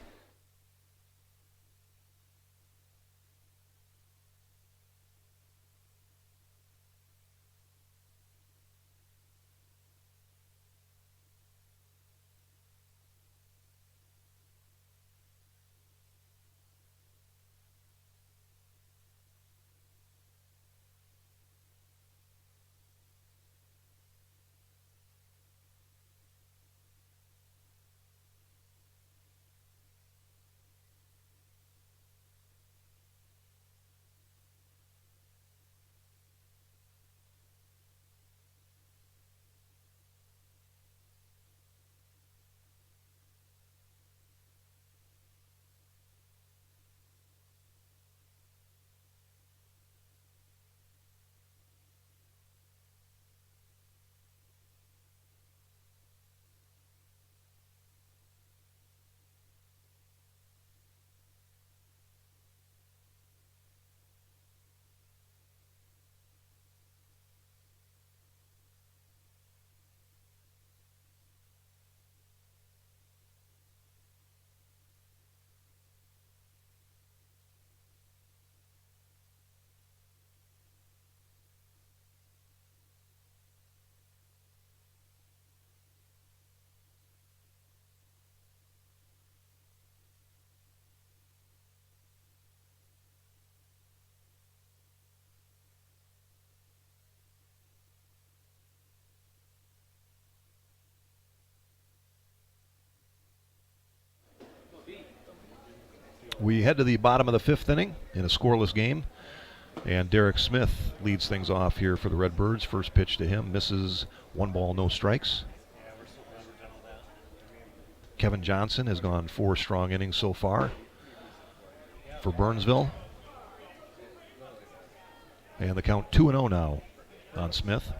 We head to the bottom of the 5th inning in a scoreless game. And Derek Smith leads things off here for the Redbirds. First pitch to him misses, 1 ball, no strikes. Kevin Johnson has gone 4 strong innings so far for Burnsville. And the count 2-0 now on Smith.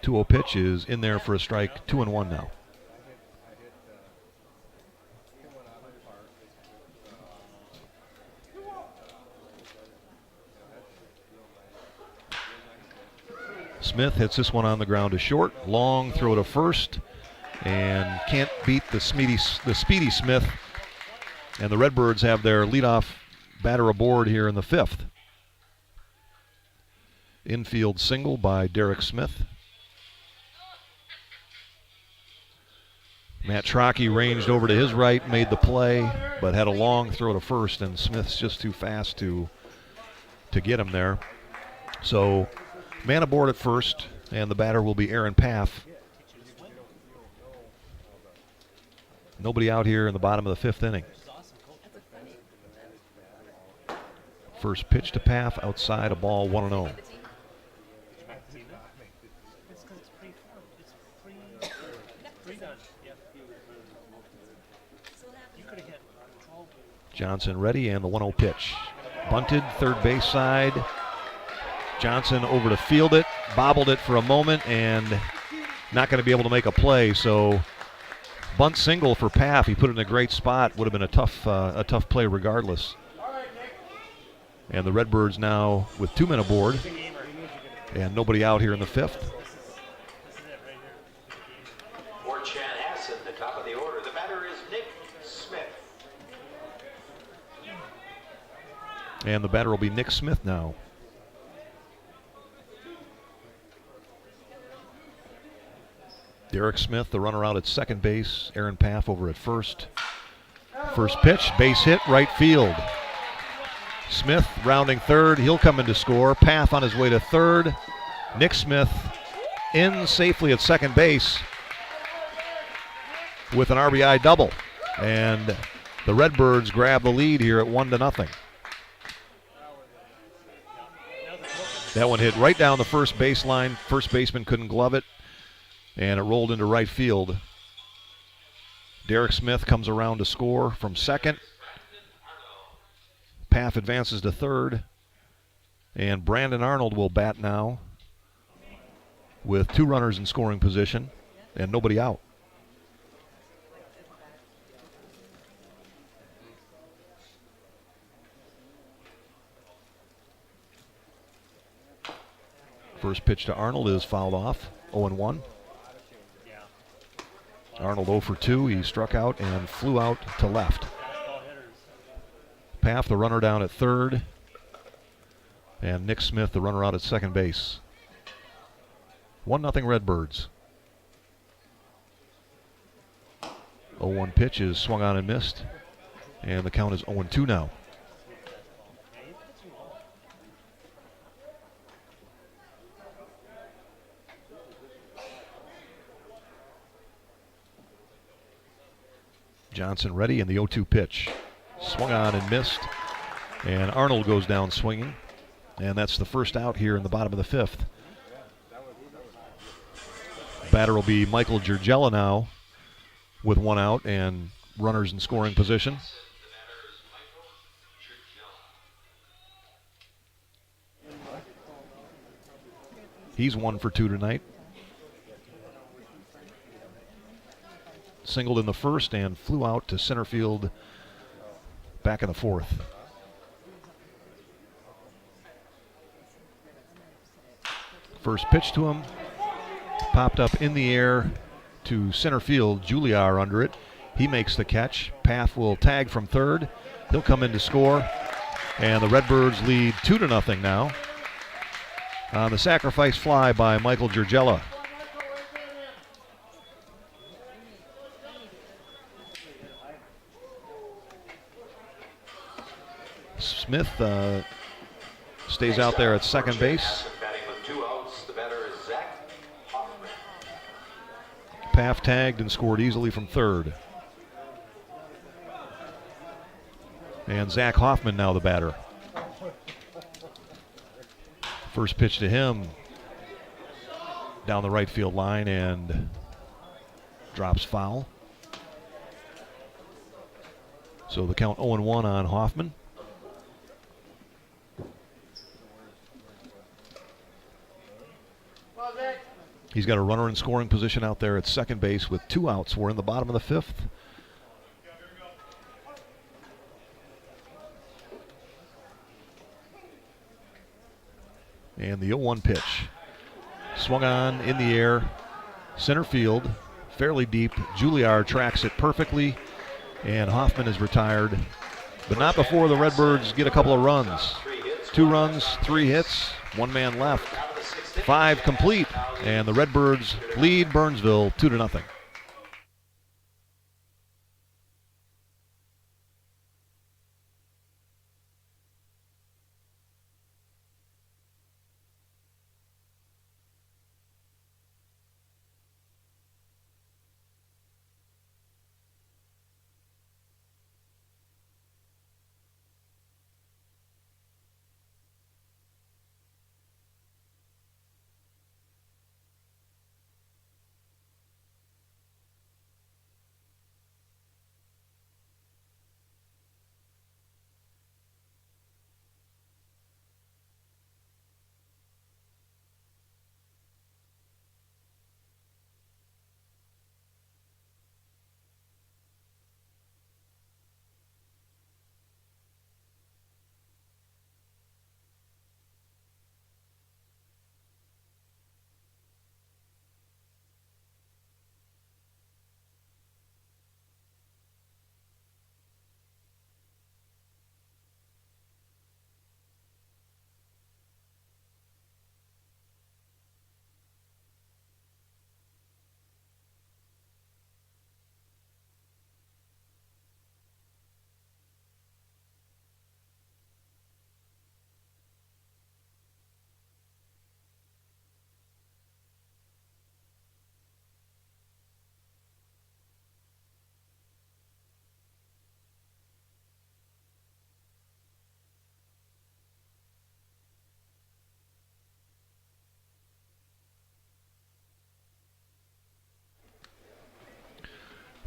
2-0 pitch is in there for a strike, 2-1 now. Smith hits this one on the ground to short. Long throw to first, and can't beat the speedy Smith. And the Redbirds have their leadoff batter aboard here in the 5th. Infield single by Derek Smith. Matt Trocchi ranged over to his right, made the play, but had a long throw to first, and Smith's just too fast to get him there. So man aboard at first, and the batter will be Aaron Paff. Nobody out here in the bottom of the 5th inning. First pitch to Paff, outside, a ball, 1-0. Johnson ready, and the 1-0 pitch. Bunted, third base side. Johnson over to field it, bobbled it for a moment, and not going to be able to make a play. So bunt single for Paff. He put it in a great spot. Would have been a tough play regardless. And the Redbirds now with 2 men aboard, and nobody out here in the 5th. For Chanhassen, the top of the order, the batter is Nick Smith. And the batter will be Nick Smith now. Derek Smith, the runner out at second base. Aaron Paff over at first. First pitch, base hit, right field. Smith rounding third. He'll come in to score. Paff on his way to third. Nick Smith in safely at second base with an RBI double. And the Redbirds grab the lead here at 1-0. That one hit right down the first baseline. First baseman couldn't glove it, and it rolled into right field. Derek Smith comes around to score from second. Paff advances to third, and Brandon Arnold will bat now with 2 runners in scoring position and nobody out. First pitch to Arnold is fouled off, 0-1. Arnold 0 for 2. He struck out and flew out to left. Paff, the runner down at third, and Nick Smith, the runner out at second base. 1-0 Redbirds. 0-1 pitch is swung on and missed, and the count is 0-2 now. Johnson ready, and the 0-2 pitch. Swung on and missed, and Arnold goes down swinging, and that's the first out here in the bottom of the 5th. Batter will be Michael Gergella now with 1 out and runners in scoring position. He's 1 for 2 tonight. Singled in the first and flew out to center field back in the 4th. First pitch to him, popped up in the air to center field. Juliar under it. He makes the catch. Paff will tag from third. He'll come in to score, and the Redbirds lead 2-0 now on the sacrifice fly by Michael Gergella. Smith stays out there at second base. Paff tagged and scored easily from third. And Zach Hoffman now the batter. First pitch to him down the right field line and drops foul. So the count 0-1 on Hoffman. He's got a runner in scoring position out there at second base with 2 outs. We're in the bottom of the 5th. And the 0-1 pitch. Swung on in the air, center field, fairly deep. Juilliard tracks it perfectly, and Hoffman is retired. But not before the Redbirds get a couple of runs. 2 runs, 3 hits, 1 man left. 5 complete, and the Redbirds lead Burnsville 2-0.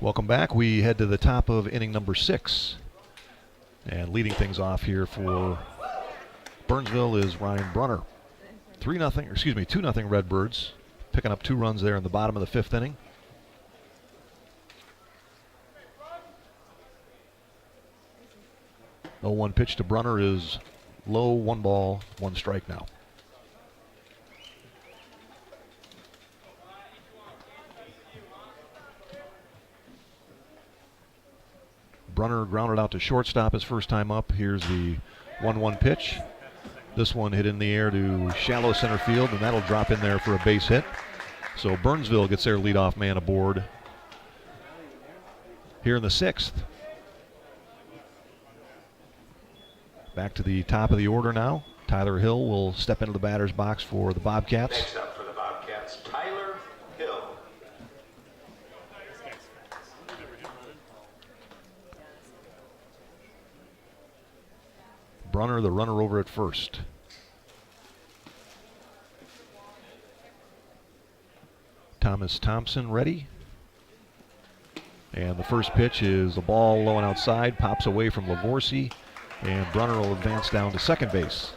Welcome back. We head to the top of inning number 6. And leading things off here for Burnsville is Ryan Brunner. 2-0 Redbirds, picking up 2 runs there in the bottom of the 5th inning. The 0-1 pitch to Brunner is low, 1 ball, 1 strike now. Brunner grounded out to shortstop his first time up. Here's the 1-1 pitch. This one hit in the air to shallow center field, and that'll drop in there for a base hit. So Burnsville gets their leadoff man aboard here in the 6th. Back to the top of the order now. Tyler Hill will step into the batter's box for the Bobcats. Next up for the Bobcats, Tyler Hill. Brunner, the runner over at first. Thomas Thompson ready. And the first pitch is a ball low and outside, pops away from Lavorsi, and Brunner will advance down to second base.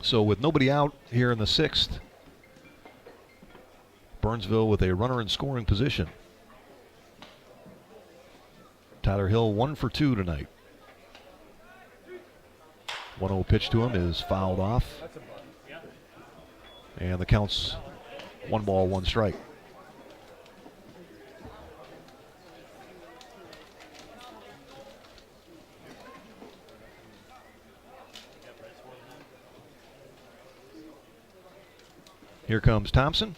So with nobody out here in the 6th, Burnsville with a runner in scoring position. Tyler Hill 1 for 2 tonight. 1-0 pitch to him is fouled off. And the count's 1 ball, 1 strike. Here comes Thompson.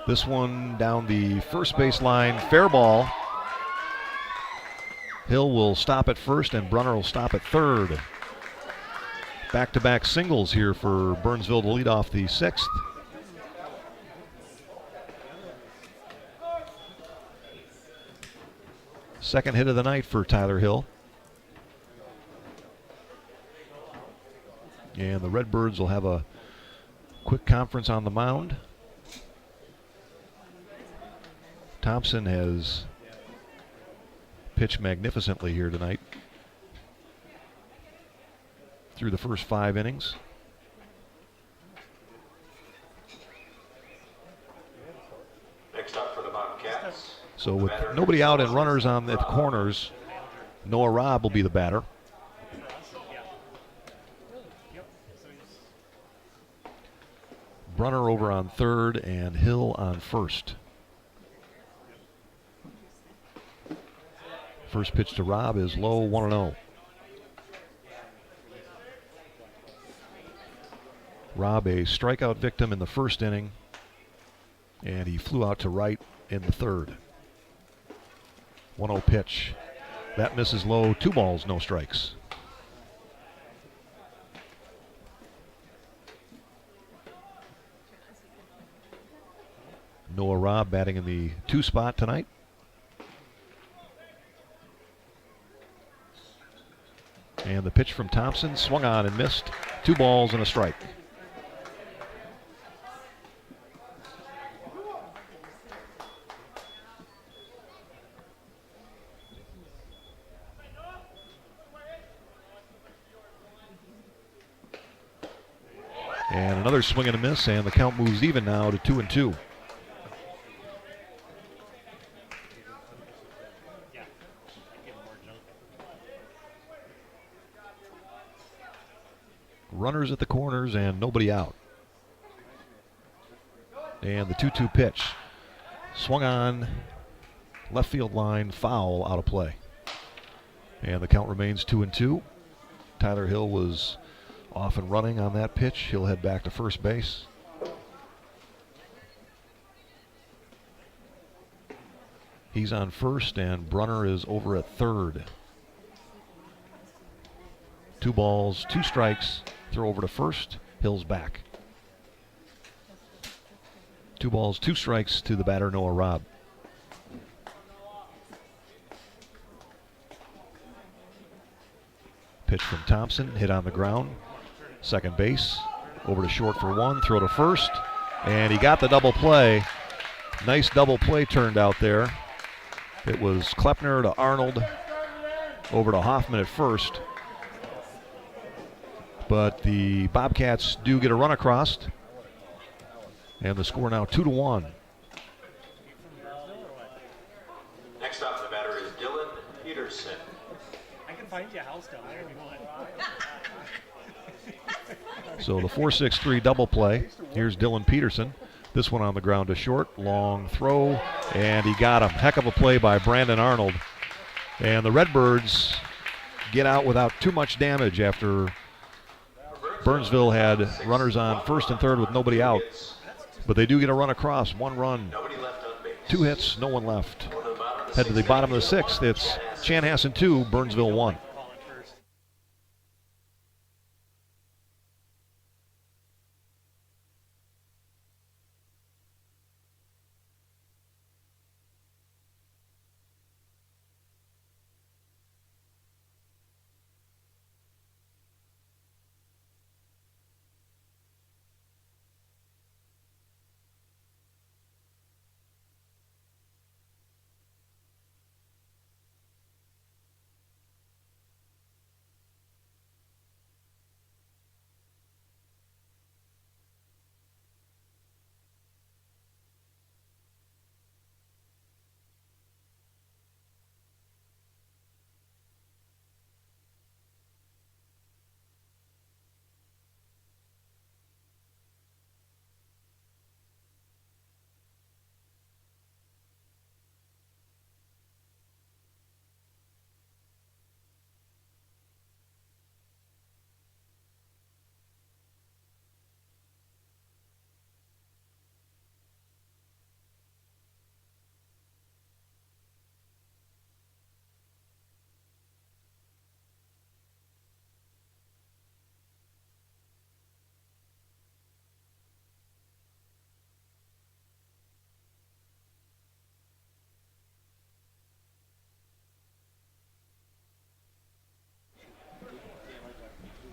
This one down the first base line, fair ball. Hill will stop at first and Brunner will stop at third. Back-to-back singles here for Burnsville to lead off the 6th. Second hit of the night for Tyler Hill. And the Redbirds will have a quick conference on the mound. Thompson has pitched magnificently here tonight through the first 5 innings. Next up for the Bobcats. So with nobody out and runners on the corners, Noah Robb will be the batter. Brunner over on third and Hill on first. First pitch to Robb is low, 1-0. Robb a strikeout victim in the first inning, and he flew out to right in the third. 1-0 pitch. That misses low, 2 balls, no strikes. Noah Robb batting in the 2 spot tonight. And the pitch from Thompson swung on and missed. 2 balls and a strike. And another swing and a miss, and the count moves even now to 2-2. Runners at the corners and nobody out. And the 2-2 pitch. Swung on, left field line, foul, out of play. And the count remains 2-2. Tyler Hill was off and running on that pitch. He'll head back to first base. He's on first, and Brunner is over at third. 2 balls, 2 strikes. Throw over to first. Hill's back. 2 balls, 2 strikes to the batter, Noah Robb. Pitch from Thompson, hit on the ground. Second base, over to short for 1, throw to first, and he got the double play. Nice double play turned out there. It was Klepner to Arnold, over to Hoffman at first. But the Bobcats do get a run across, and the score now 2-1. Next up, the batter is Dylan Peterson. I can find you a house down there if you want. So the 4-6-3 double play. Here's Dylan Peterson. This one on the ground to short. Long throw, and he got him. Heck of a play by Brandon Arnold. And the Redbirds get out without too much damage after Burnsville had runners on first and third with nobody out. But they do get a run across. 1 run, 2 hits, no one left. Head to the bottom of the 6th. It's Chanhassen 2, Burnsville 1.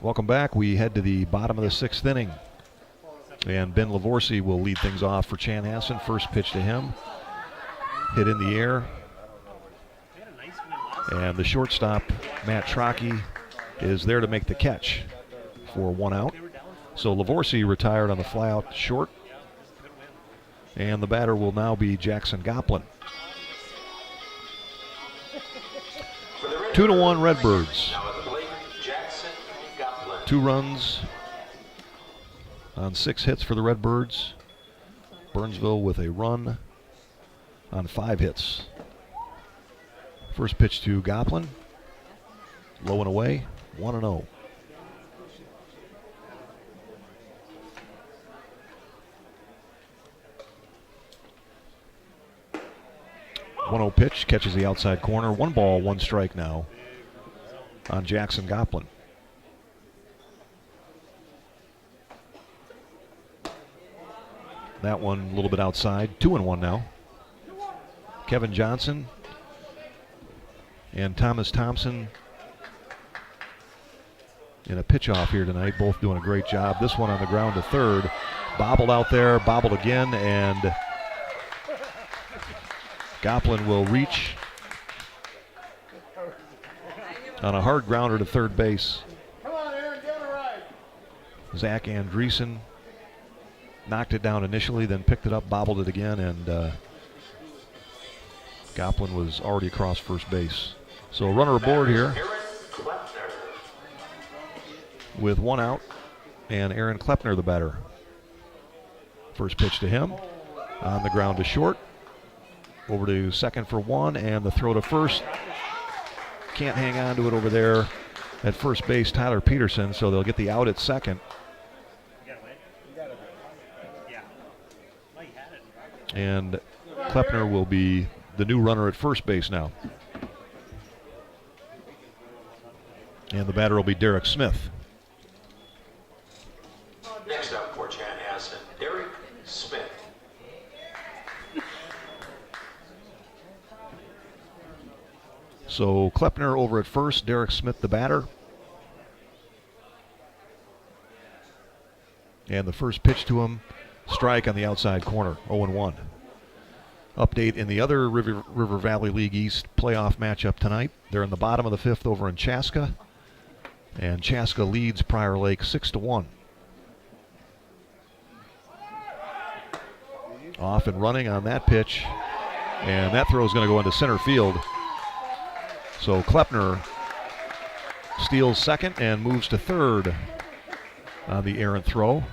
Welcome back. We head to the bottom of the 6th inning. And Ben Lavorsi will lead things off for Chanhassen. First pitch to him. Hit in the air. And the shortstop, Matt Trocchi, is there to make the catch for 1 out. So Lavorsi retired on the fly out short. And the batter will now be Jackson Goplin. 2-1 Redbirds. 2 runs on 6 hits for the Redbirds. Burnsville with a run on 5 hits. First pitch to Goplin. Low and away, 1-0. 1-0 pitch, catches the outside corner. 1 ball, 1 strike now on Jackson Goplin. That one a little bit outside. 2-1 now. Kevin Johnson and Thomas Thompson in a pitch off here tonight, both doing a great job. This one on the ground to third. Bobbled out there, bobbled again, and Goplin will reach on a hard grounder to third base. Come on, Aaron, get it right. Zach Andreessen knocked it down initially, then picked it up, bobbled it again, and Goplin was already across first base. So a runner aboard here with 1 out, and Aaron Klepner the batter. First pitch to him on the ground to short. Over to second for 1, and the throw to first. Can't hang on to it over there at first base, Tyler Peterson, so they'll get the out at second. And Klepner will be the new runner at first base now. And the batter will be Derek Smith. Next up for Chanhassen, Derek Smith. So Klepner over at first, Derek Smith the batter. And the first pitch to him, strike on the outside corner, 0-1. Update in the other River Valley League East playoff matchup tonight. They're in the bottom of the 5th over in Chaska. And Chaska leads Prior Lake 6-1. Off and running on that pitch. And that throw is going to go into center field. So Klepner steals second and moves to third on the errant throw.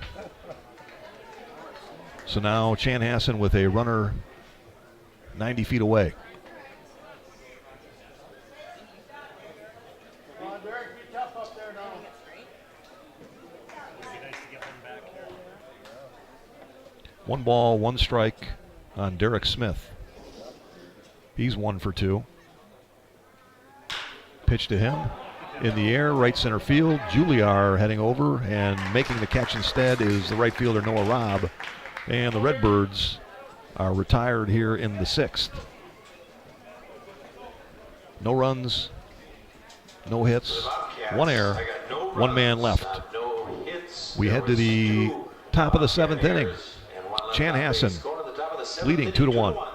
So now Chanhassen with a runner 90 feet away. Come on, Derek, be tough up there now. It'd be nice to get one back here. 1 ball, 1 strike on Derek Smith. He's 1 for 2. Pitch to him in the air, right center field. Juliar heading over, and making the catch instead is the right fielder Noah Robb. And the Redbirds are retired here in the 6th. No runs, no hits, 1 error, 1 man left. We head to the top of the 7th inning. Chanhassen leading 2-1.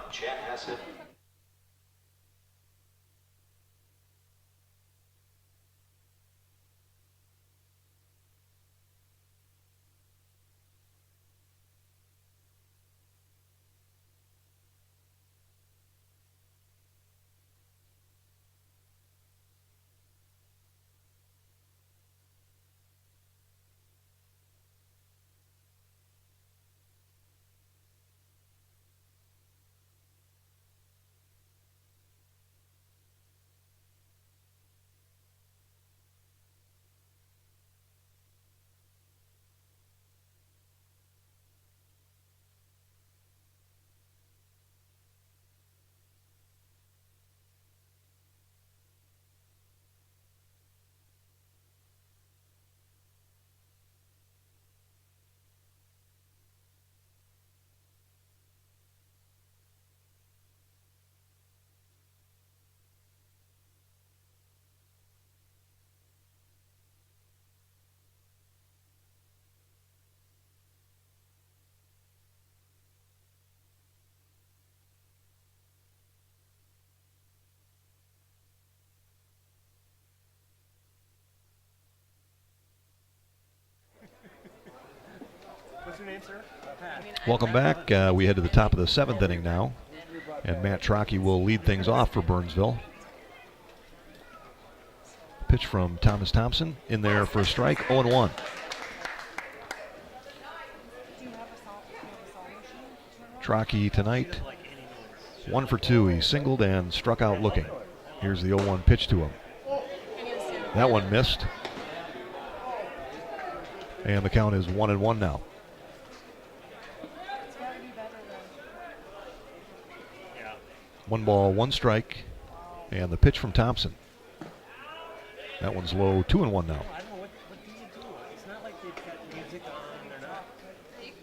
name, sir? Pat. Welcome back. We head to the top of the 7th inning now, and Matt Trocchi will lead things off for Burnsville. Pitch from Thomas Thompson in there for a strike, 0-1. Trocchi tonight, 1 for 2. He singled and struck out looking. Here's the 0-1 pitch to him. That one missed. And the count is 1-1 now. Yeah. 1 ball, 1 strike, and the pitch from Thompson. That one's low, 2-1 now. I don't know what do you do? It's not like they've got music on. They're not.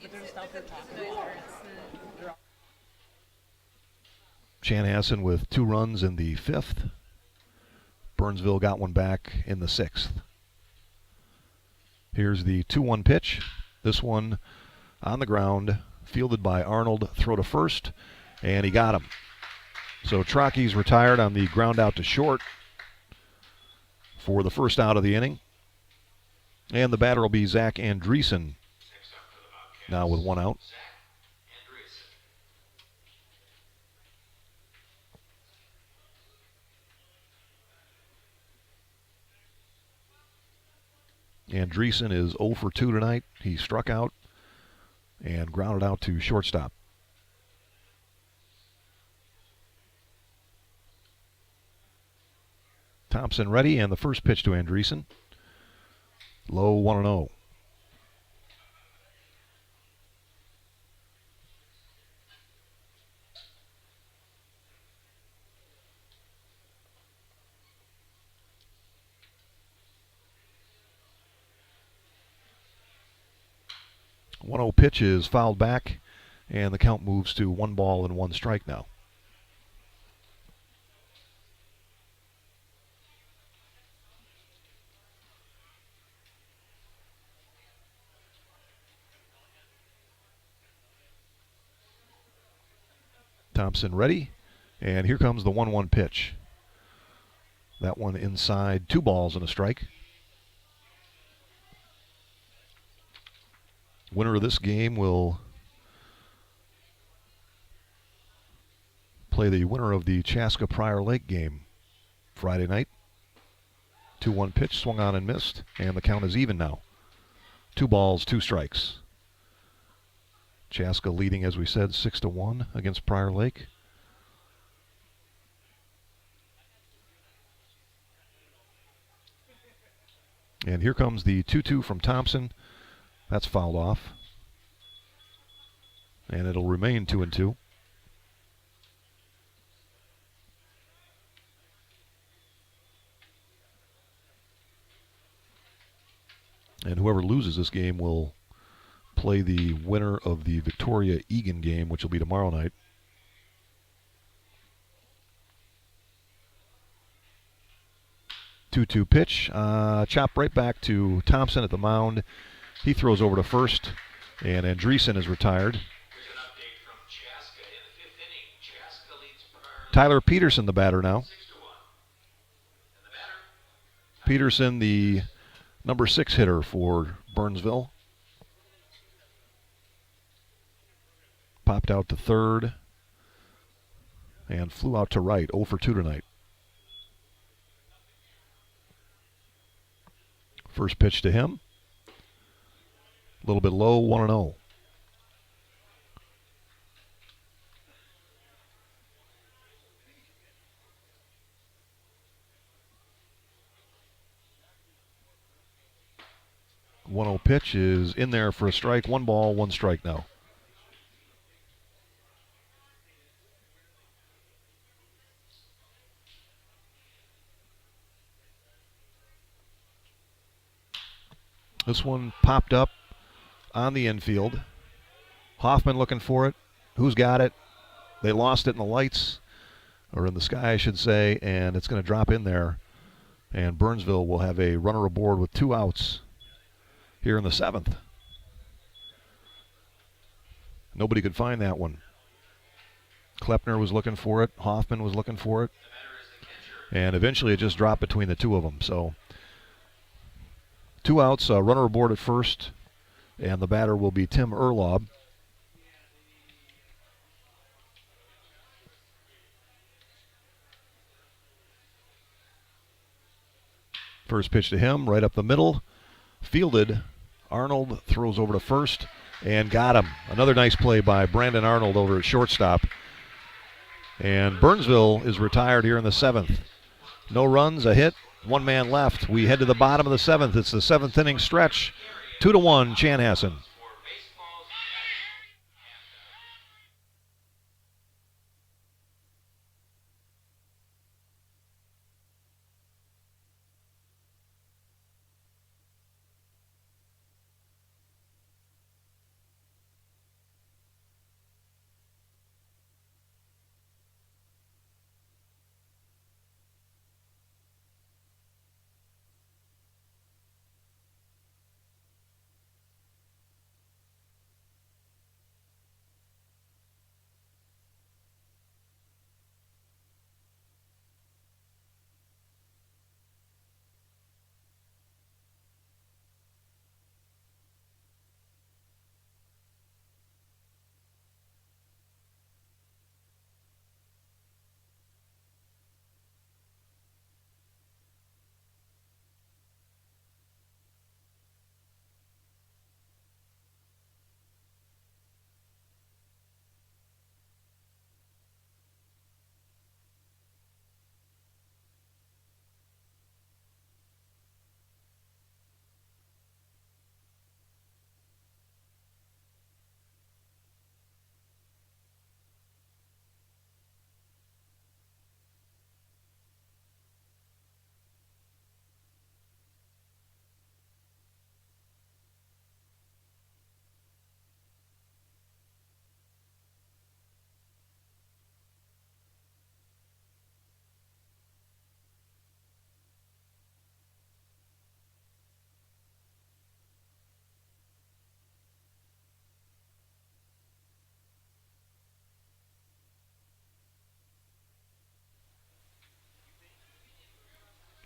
But they're just out there talking. Chanhassen with 2 runs in the 5th. Burnsville got one back in the 6th. Here's the 2-1 pitch. This one on the ground, fielded by Arnold, throw to first, and he got him. So Trocchi's retired on the ground out to short for the first out of the inning. And the batter will be Zach Andreessen now with 1 out. Andreessen is 0 for 2 tonight. He struck out and grounded out to shortstop. Thompson ready, and the first pitch to Andreessen. Low, 1-0. Pitch is fouled back, and the count moves to 1 ball and 1 strike now. Thompson ready, and here comes the 1-1 pitch. That one inside, 2 balls and a strike. Winner of this game will play the winner of the Chaska Prior Lake game Friday night. 2-1 pitch, swung on and missed, and the count is even now. 2 balls, 2 strikes. Chaska leading, as we said, 6-1 against Prior Lake. And here comes the 2-2 from Thompson. That's fouled off. And it'll remain 2-2. And whoever loses this game will play the winner of the Victoria-Egan game, which will be tomorrow night. Two-two pitch. Chopped right back to Thompson at the mound. He throws over to first, and Andreessen is retired. Tyler Peterson, the batter now. Peterson, the number 6 hitter for Burnsville. Popped out to third and flew out to right, 0 for 2 tonight. First pitch to him. A little bit low, 1-0. Pitch is in there for a strike. 1 ball, 1 strike now. This one popped up on the infield. Hoffman looking for it. Who's got it? They lost it in the lights, or in the sky, I should say, and it's going to drop in there. And Burnsville will have a runner aboard with 2 outs here in the 7th. Nobody could find that one. Klepner was looking for it. Hoffman was looking for it. And eventually it just dropped between the 2 of them. So 2 outs, runner aboard at first. And the batter will be Tim Erlob. First pitch to him, right up the middle. Fielded. Arnold throws over to first and got him. Another nice play by Brandon Arnold over at shortstop. And Burnsville is retired here in the 7th. No runs, a hit, one man left. We head to the bottom of the 7th. It's the 7th inning stretch. 2-1, Chanhassen.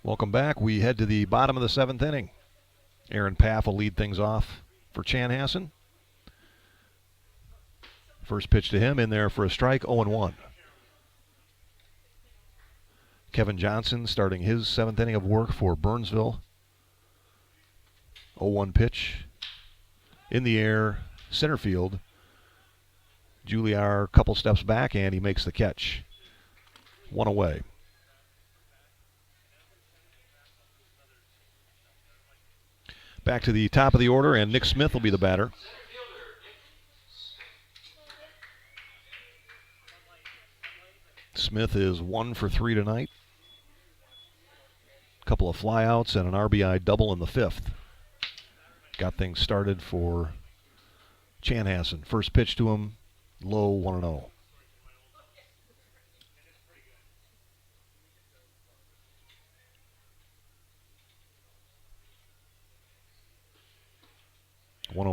Welcome back. We head to the bottom of the 7th inning. Aaron Paff will lead things off for Chanhassen. First pitch to him, in there for a strike, 0-1. Kevin Johnson starting his 7th inning of work for Burnsville. 0-1 pitch. In the air, center field. Juliar a couple steps back, and he makes the catch. One away. Back to the top of the order, and Nick Smith will be the batter. Smith is 1 for 3 tonight. A couple of flyouts and an RBI double in the 5th. Got things started for Chanhassen. First pitch to him, low, 1-0.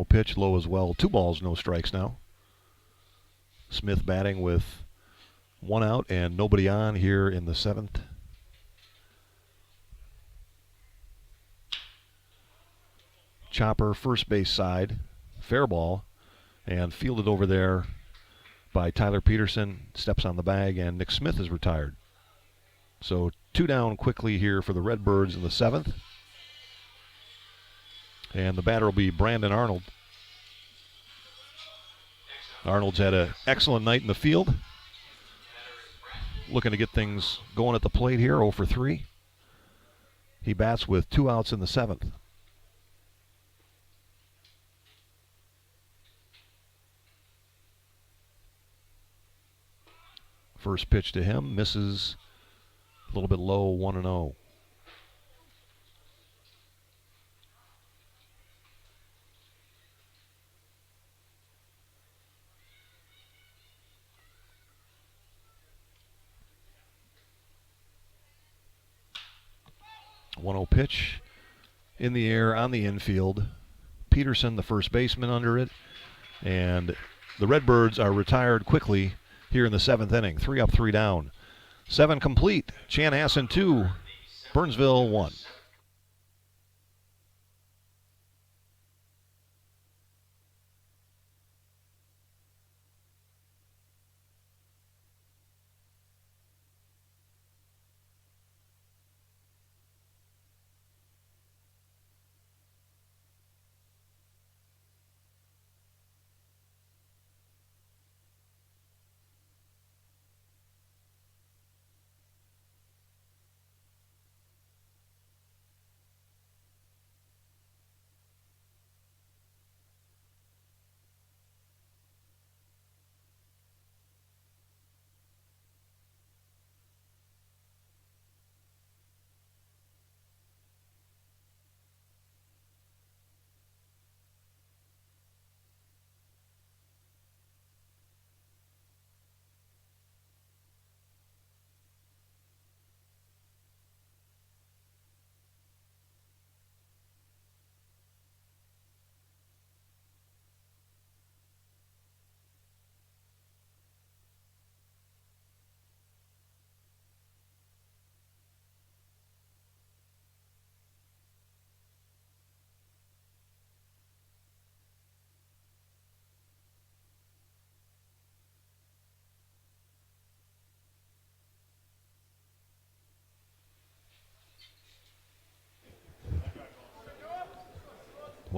Pitch, low as well. 2 balls, no strikes now. Smith batting with 1 out and nobody on here in the 7th. Chopper, first base side, fair ball, and fielded over there by Tyler Peterson. Steps on the bag, and Nick Smith is retired. So 2 down quickly here for the Redbirds in the 7th. And the batter will be Brandon Arnold. Arnold's had an excellent night in the field. Looking to get things going at the plate here, 0 for 3. He bats with 2 outs in the 7th. First pitch to him, misses a little bit low, 1-0. Pitch in the air on the infield. Peterson, the first baseman, under it. And the Redbirds are retired quickly here in the 7th inning. 3 up, 3 down. 7 complete. Chanhassen 2, Burnsville 1.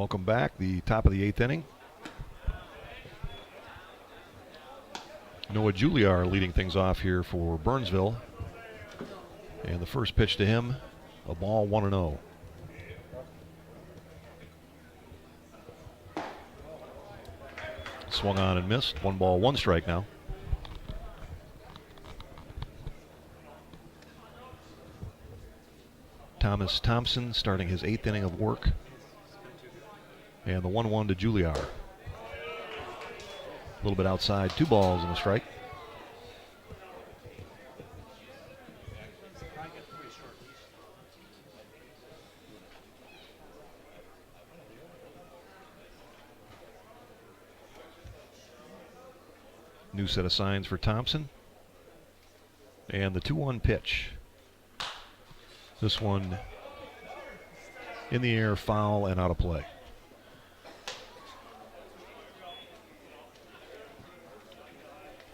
Welcome back. The top of the 8th inning. Noah Juilliard leading things off here for Burnsville. And the first pitch to him, a ball 1-0. Swung on and missed. 1 ball, 1 strike now. Thomas Thompson starting his 8th inning of work. And the 1-1 to Juilliard. A little bit outside, 2 balls and a strike. New set of signs for Thompson. And the 2-1 pitch. This one in the air, foul, and out of play.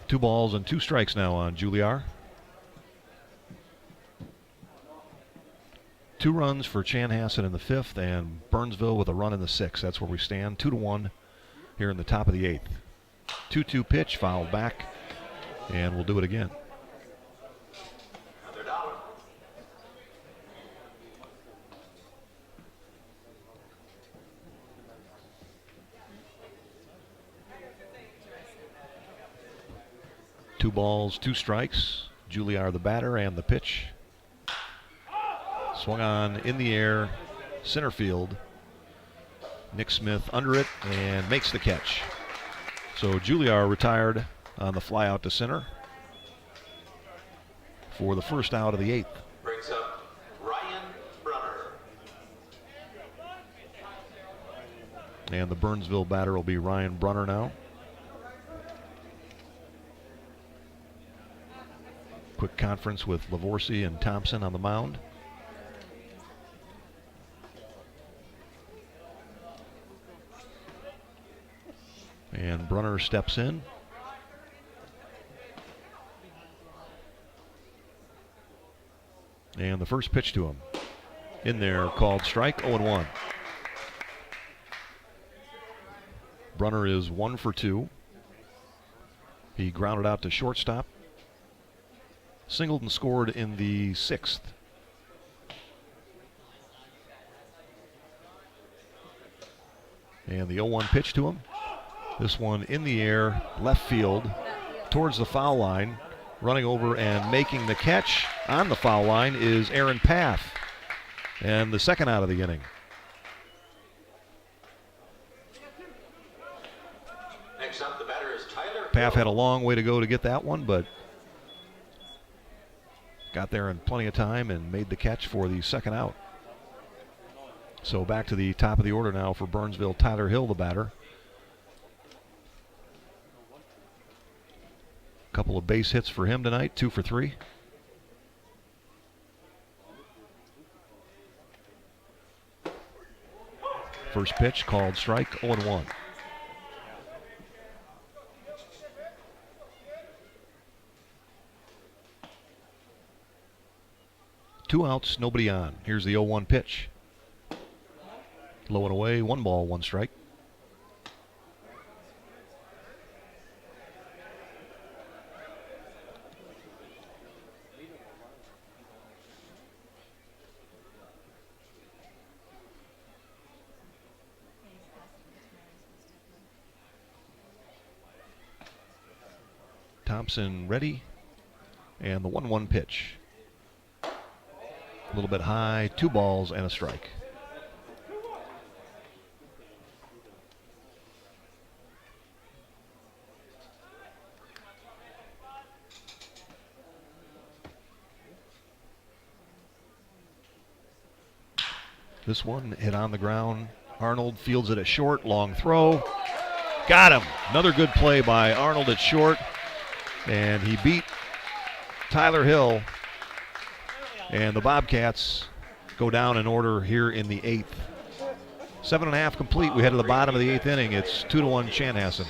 Two balls and 2 strikes now on Juilliard. 2 runs for Chanhassen in the 5th, and Burnsville with a run in the 6th. That's where we stand, 2-1 here in the top of the 8th. 2-2 pitch, fouled back, and we'll do it again. Another dollar. Two balls, 2 strikes. Juilliard the batter, and the pitch. Swung on in the air, center field. Nick Smith under it and makes the catch. So Juilliard retired on the fly out to center for the first out of the 8th. Brings up Ryan Brunner. And the Burnsville batter will be Ryan Brunner now. Quick conference with Lavorsi and Thompson on the mound. And Brunner steps in. And the first pitch to him. In there, called strike, 0-1. Brunner is 1 for 2. He grounded out to shortstop. Singled and scored in the 6th. And the 0-1 pitch to him. This one in the air, left field, towards the foul line. Running over and making the catch on the foul line is Aaron Paff. And the second out of the inning. Next up, the batter is Tyler. Paff had a long way to go to get that one, but got there in plenty of time and made the catch for the second out. So back to the top of the order now for Burnsville. Tyler Hill, the batter. Couple of base hits for him tonight, 2 for 3. First pitch called strike, 0-1. Two outs, nobody on. Here's the 0-1 pitch. Low and away, 1 ball, 1 strike. Thompson ready, and the 1-1 pitch. A little bit high, 2 balls and a strike. This one hit on the ground. Arnold fields it at short, long throw. Got him. Another good play by Arnold at short. And he beat Tyler Hill. And the Bobcats go down in order here in the 8th. 7.5 complete. We head to the bottom of the 8th inning. It's 2-1 Chanhassen.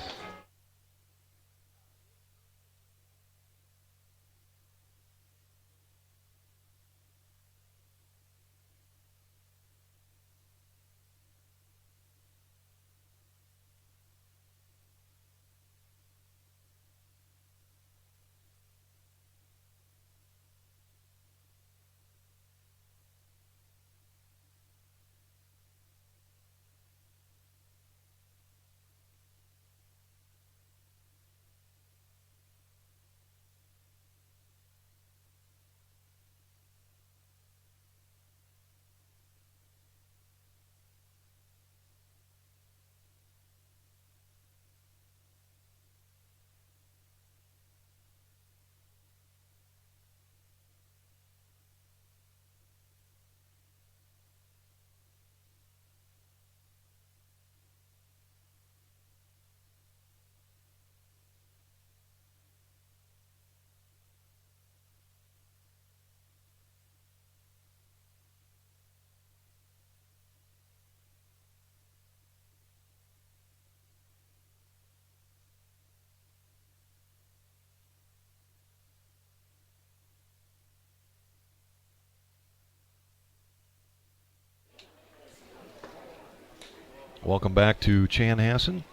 Welcome back to Chanhassen.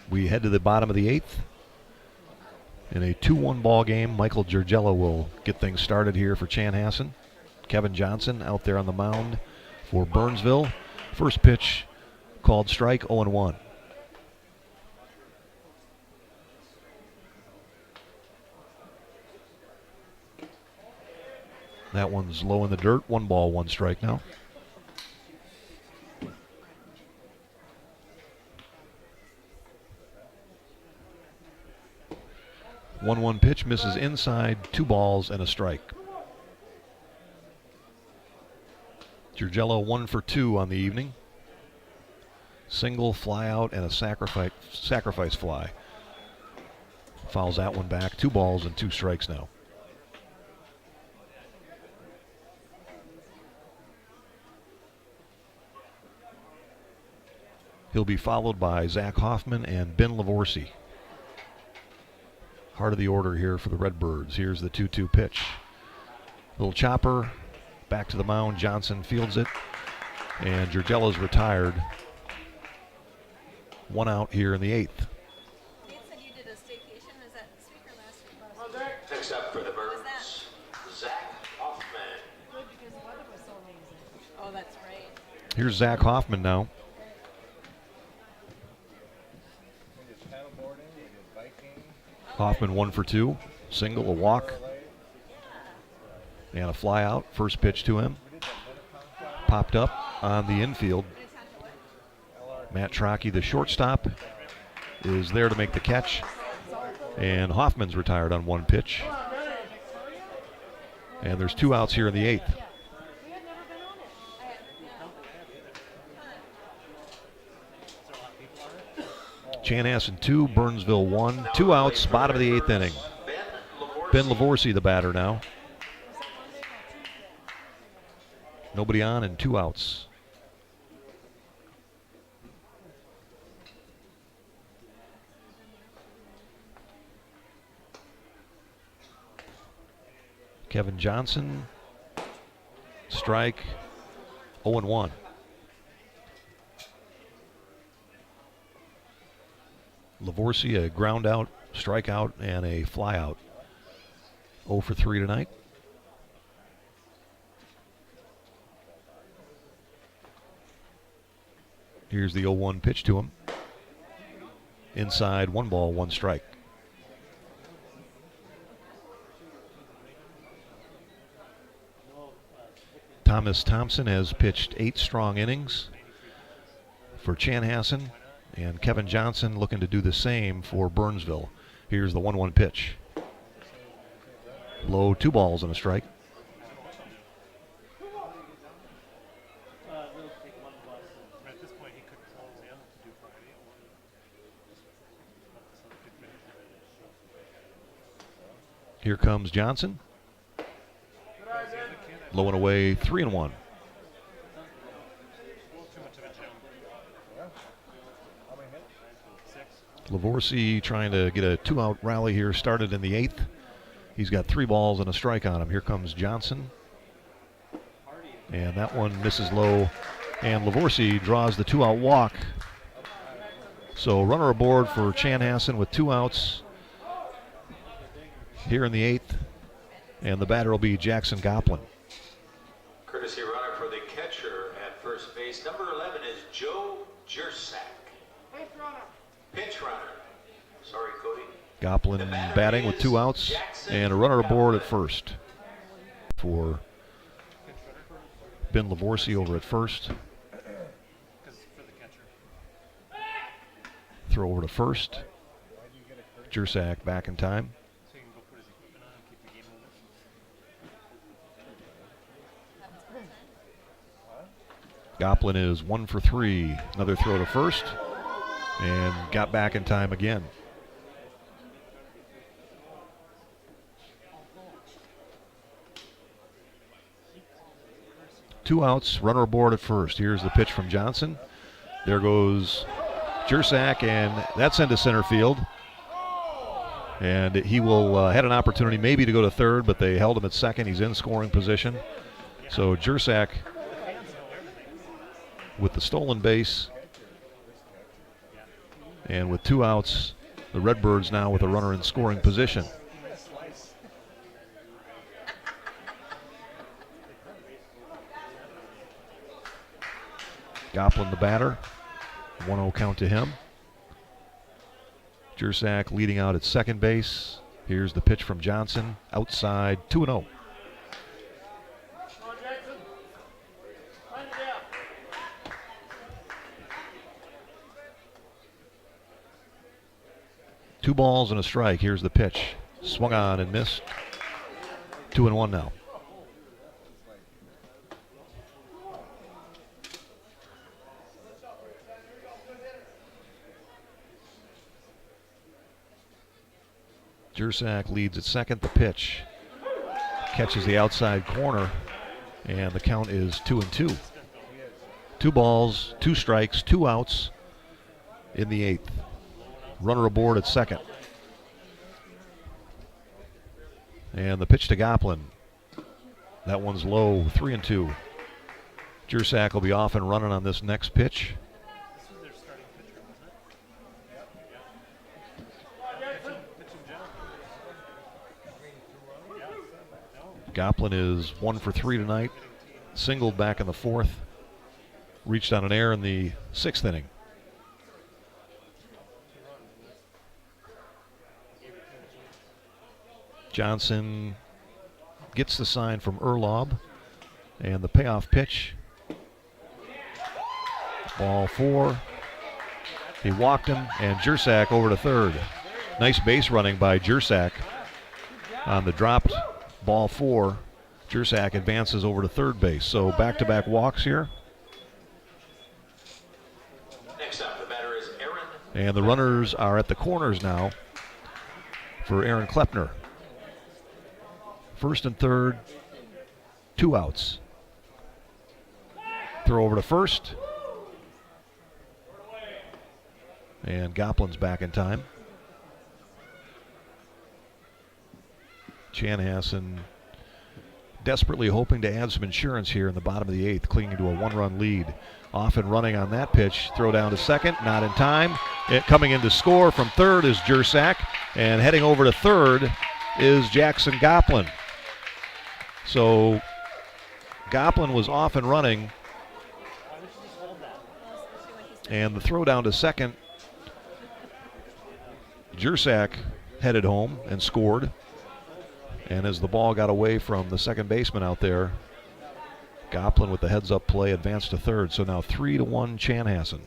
We head to the bottom of the 8th. In a 2-1 ball game, Michael Giorgello will get things started here for Chanhassen. Kevin Johnson out there on the mound for Burnsville. First pitch called strike, 0-1. That one's low in the dirt. 1 ball, 1 strike now. One pitch misses inside, 2 balls and a strike. Giorgello 1 for 2 on the evening. Single, fly out, and a sacrifice fly. Fouls that one back. 2 balls and 2 strikes now. He'll be followed by Zach Hoffman and Ben Lavorsi. Heart of the order here for the Redbirds. Here's the 2-2 pitch. Little chopper, back to the mound. Johnson fields it, and Giorgello's retired. 1 out here in the 8th. Nate said you did a staycation. Is that this week or last week? Next up for the Birds, Zach Hoffman. Good, because the weather was so amazing. Oh, that's right. Here's Zach Hoffman now. Hoffman 1 for 2. Single, a walk, and a fly out. First pitch to him. Popped up on the infield. Matt Trocchi, the shortstop, is there to make the catch. And Hoffman's retired on 1 pitch. And there's 2 outs here in the 8th. Chanhassen 2, Burnsville 1. 2 outs, bottom of the 8th inning. Ben Lavorsi, the batter now. Nobody on and 2 outs. Kevin Johnson, strike, 0-1. Lavorsi, a ground out, strikeout, and a fly out. 0 for 3 tonight. Here's the 0-1 pitch to him. Inside, 1 ball, 1 strike. Thomas Thompson has pitched 8 strong innings for Chanhassen, and Kevin Johnson looking to do the same for Burnsville. Here's the 1-1 pitch. Low, 2 balls and a strike. At this point, he could close in to do Friday. Here comes Johnson. Low and away, 3-1. Lavorsi trying to get a 2-out rally here, started in the 8th. He's got 3 balls and a strike on him. Here comes Johnson. And that one misses low. And Lavorsi draws the 2-out walk. So runner aboard for Chanhassen with 2 outs here in the 8th. And the batter will be Jackson Goplin. Courtesy runner for the catcher at first base. Number 11 is Joe Jersak. Pinch runner. Sorry, Cody. Goplin batting with 2 outs and a runner aboard at first for Ben Lavorsi over at first. Throw over to first. Jersak back in time. Goplin is 1 for 3. Another throw to first and got back in time again. Two outs, runner aboard at first. Here's the pitch from Johnson. There goes Jersak, and that's into center field. And he will had an opportunity maybe to go to third, but they held him at second. He's in scoring position. So Jersak with the stolen base And with 2 outs, the Redbirds now with a runner in scoring position. Goplin the batter. 1-0 count to him. Jersak leading out at second base. Here's the pitch from Johnson. Outside, 2-0. Two balls and a strike. Here's the pitch. Swung on and missed. 2-1 now. Jersak leads at second. The pitch catches the outside corner, and the count is 2-2. 2 balls, 2 strikes, 2 outs in the 8th. Runner aboard at second. And the pitch to Goplin. That one's low, 3-2. Jersak will be off and running on this next pitch. Goplin is 1 for 3 tonight. Singled back in the 4th. Reached on an error in the 6th inning. Johnson gets the sign from Erlob, and the payoff pitch. Ball 4. He walked him, and Jersak over to third. Nice base running by Jersak on the dropped ball 4. Jersak advances over to third base. So back-to-back walks here. Next up, the batter is Aaron. And the runners are at the corners now for Aaron Klepner. First and third, 2 outs. Throw over to first. And Goplin's back in time. Chanhassen desperately hoping to add some insurance here in the bottom of the 8th, clinging to a 1-run lead. Off and running on that pitch. Throw down to second, not in time. Coming in to score from third is Jersak, and heading over to third is Jackson Goplin. So Goplin was off and running, and the throw down to second, Jersak headed home and scored. And as the ball got away from the second baseman out there, Goplin with the heads-up play advanced to third. So now 3-1 Chanhassen.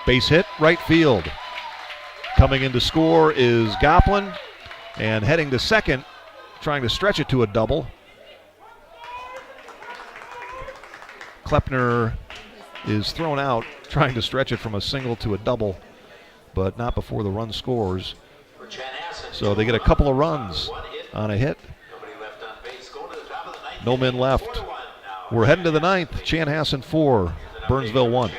Base hit, right field. Coming in to score is Goplin, and heading to second, trying to stretch it to a double. Klepner is thrown out, trying to stretch it from a single to a double, but not before the run scores. So they get a couple of runs on a hit. No men left. We're heading to the 9th. Chanhassen 4, Burnsville 1.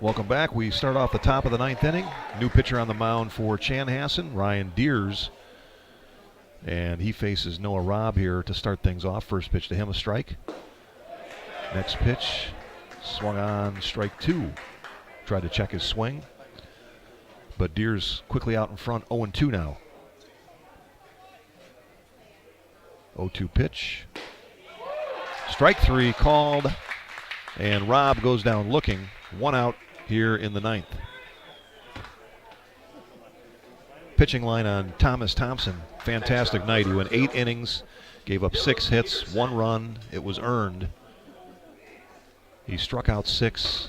Welcome back. We start off the top of the 9th inning. New pitcher on the mound for Chanhassen, Ryan Deers. And he faces Noah Robb here to start things off. First pitch to him, a strike. Next pitch, swung on, strike 2. Tried to check his swing. But Deers quickly out in front, 0-2 now. 0-2 pitch. Strike 3 called. And Robb goes down looking. 1 out here in the 9th. Pitching line on Thomas Thompson. Fantastic night. He went 8 innings, gave up 6 hits, 1 run. It was earned. He struck out 6,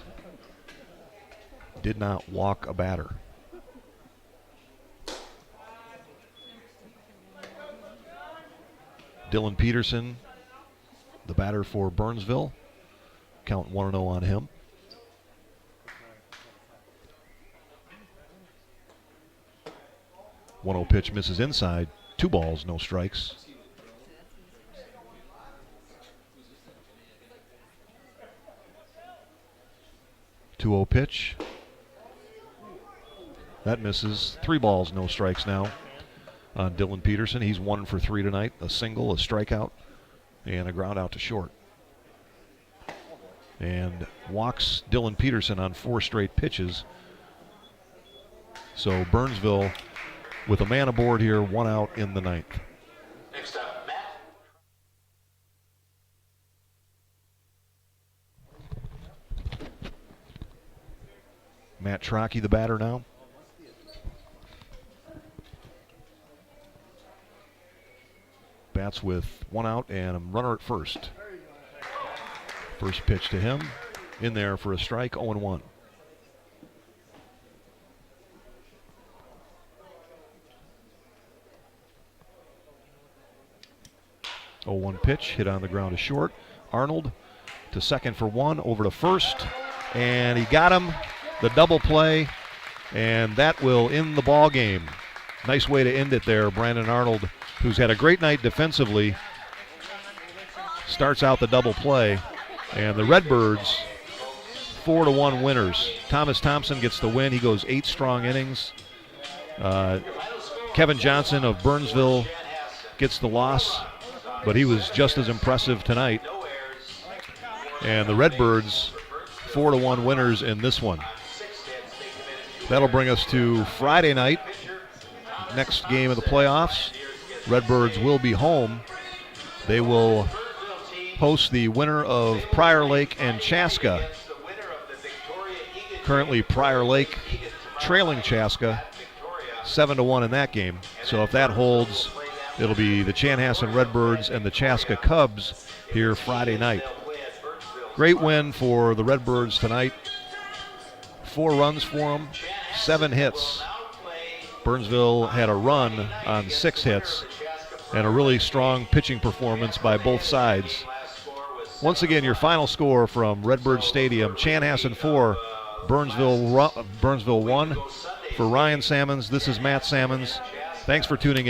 did not walk a batter. Dylan Peterson, the batter for Burnsville. Count 1-0 on him. One 0 pitch misses inside. 2 balls, no strikes. Two 0 pitch. That misses. 3 balls, no strikes now on Dylan Peterson. He's 1 for 3 tonight. A single, a strikeout, and a ground out to short. And walks Dylan Peterson on 4 straight pitches. So Burnsville with a man aboard here, 1 out in the 9th. Next up, Matt Trocchi, the batter now. Bats with 1 out and a runner at first. First pitch to him. In there for a strike, 0-1. 0-1 pitch, hit on the ground to short. Arnold to second for 1, over to first, and he got him. The double play, and that will end the ball game. Nice way to end it there. Brandon Arnold, who's had a great night defensively, starts out the double play, and the Redbirds 4-1 winners. Thomas Thompson gets the win. He goes 8 strong innings. Kevin Johnson of Burnsville gets the loss, but he was just as impressive tonight. And the Redbirds 4-1 winners in this one. That'll bring us to Friday night, next game of the playoffs. Redbirds will be home. They will host the winner of Prior Lake and Chaska. Currently Prior Lake trailing Chaska 7-1 in that game. So if that holds, it'll be the Chanhassen Redbirds and the Chaska Cubs here Friday night. Great win for the Redbirds tonight. 4 runs for them, 7 hits. Burnsville had a run on 6 hits, and a really strong pitching performance by both sides. Once again, your final score from Redbird Stadium: Chanhassen 4, Burnsville 1. For Ryan Sammons, this is Matt Sammons. Thanks for tuning in.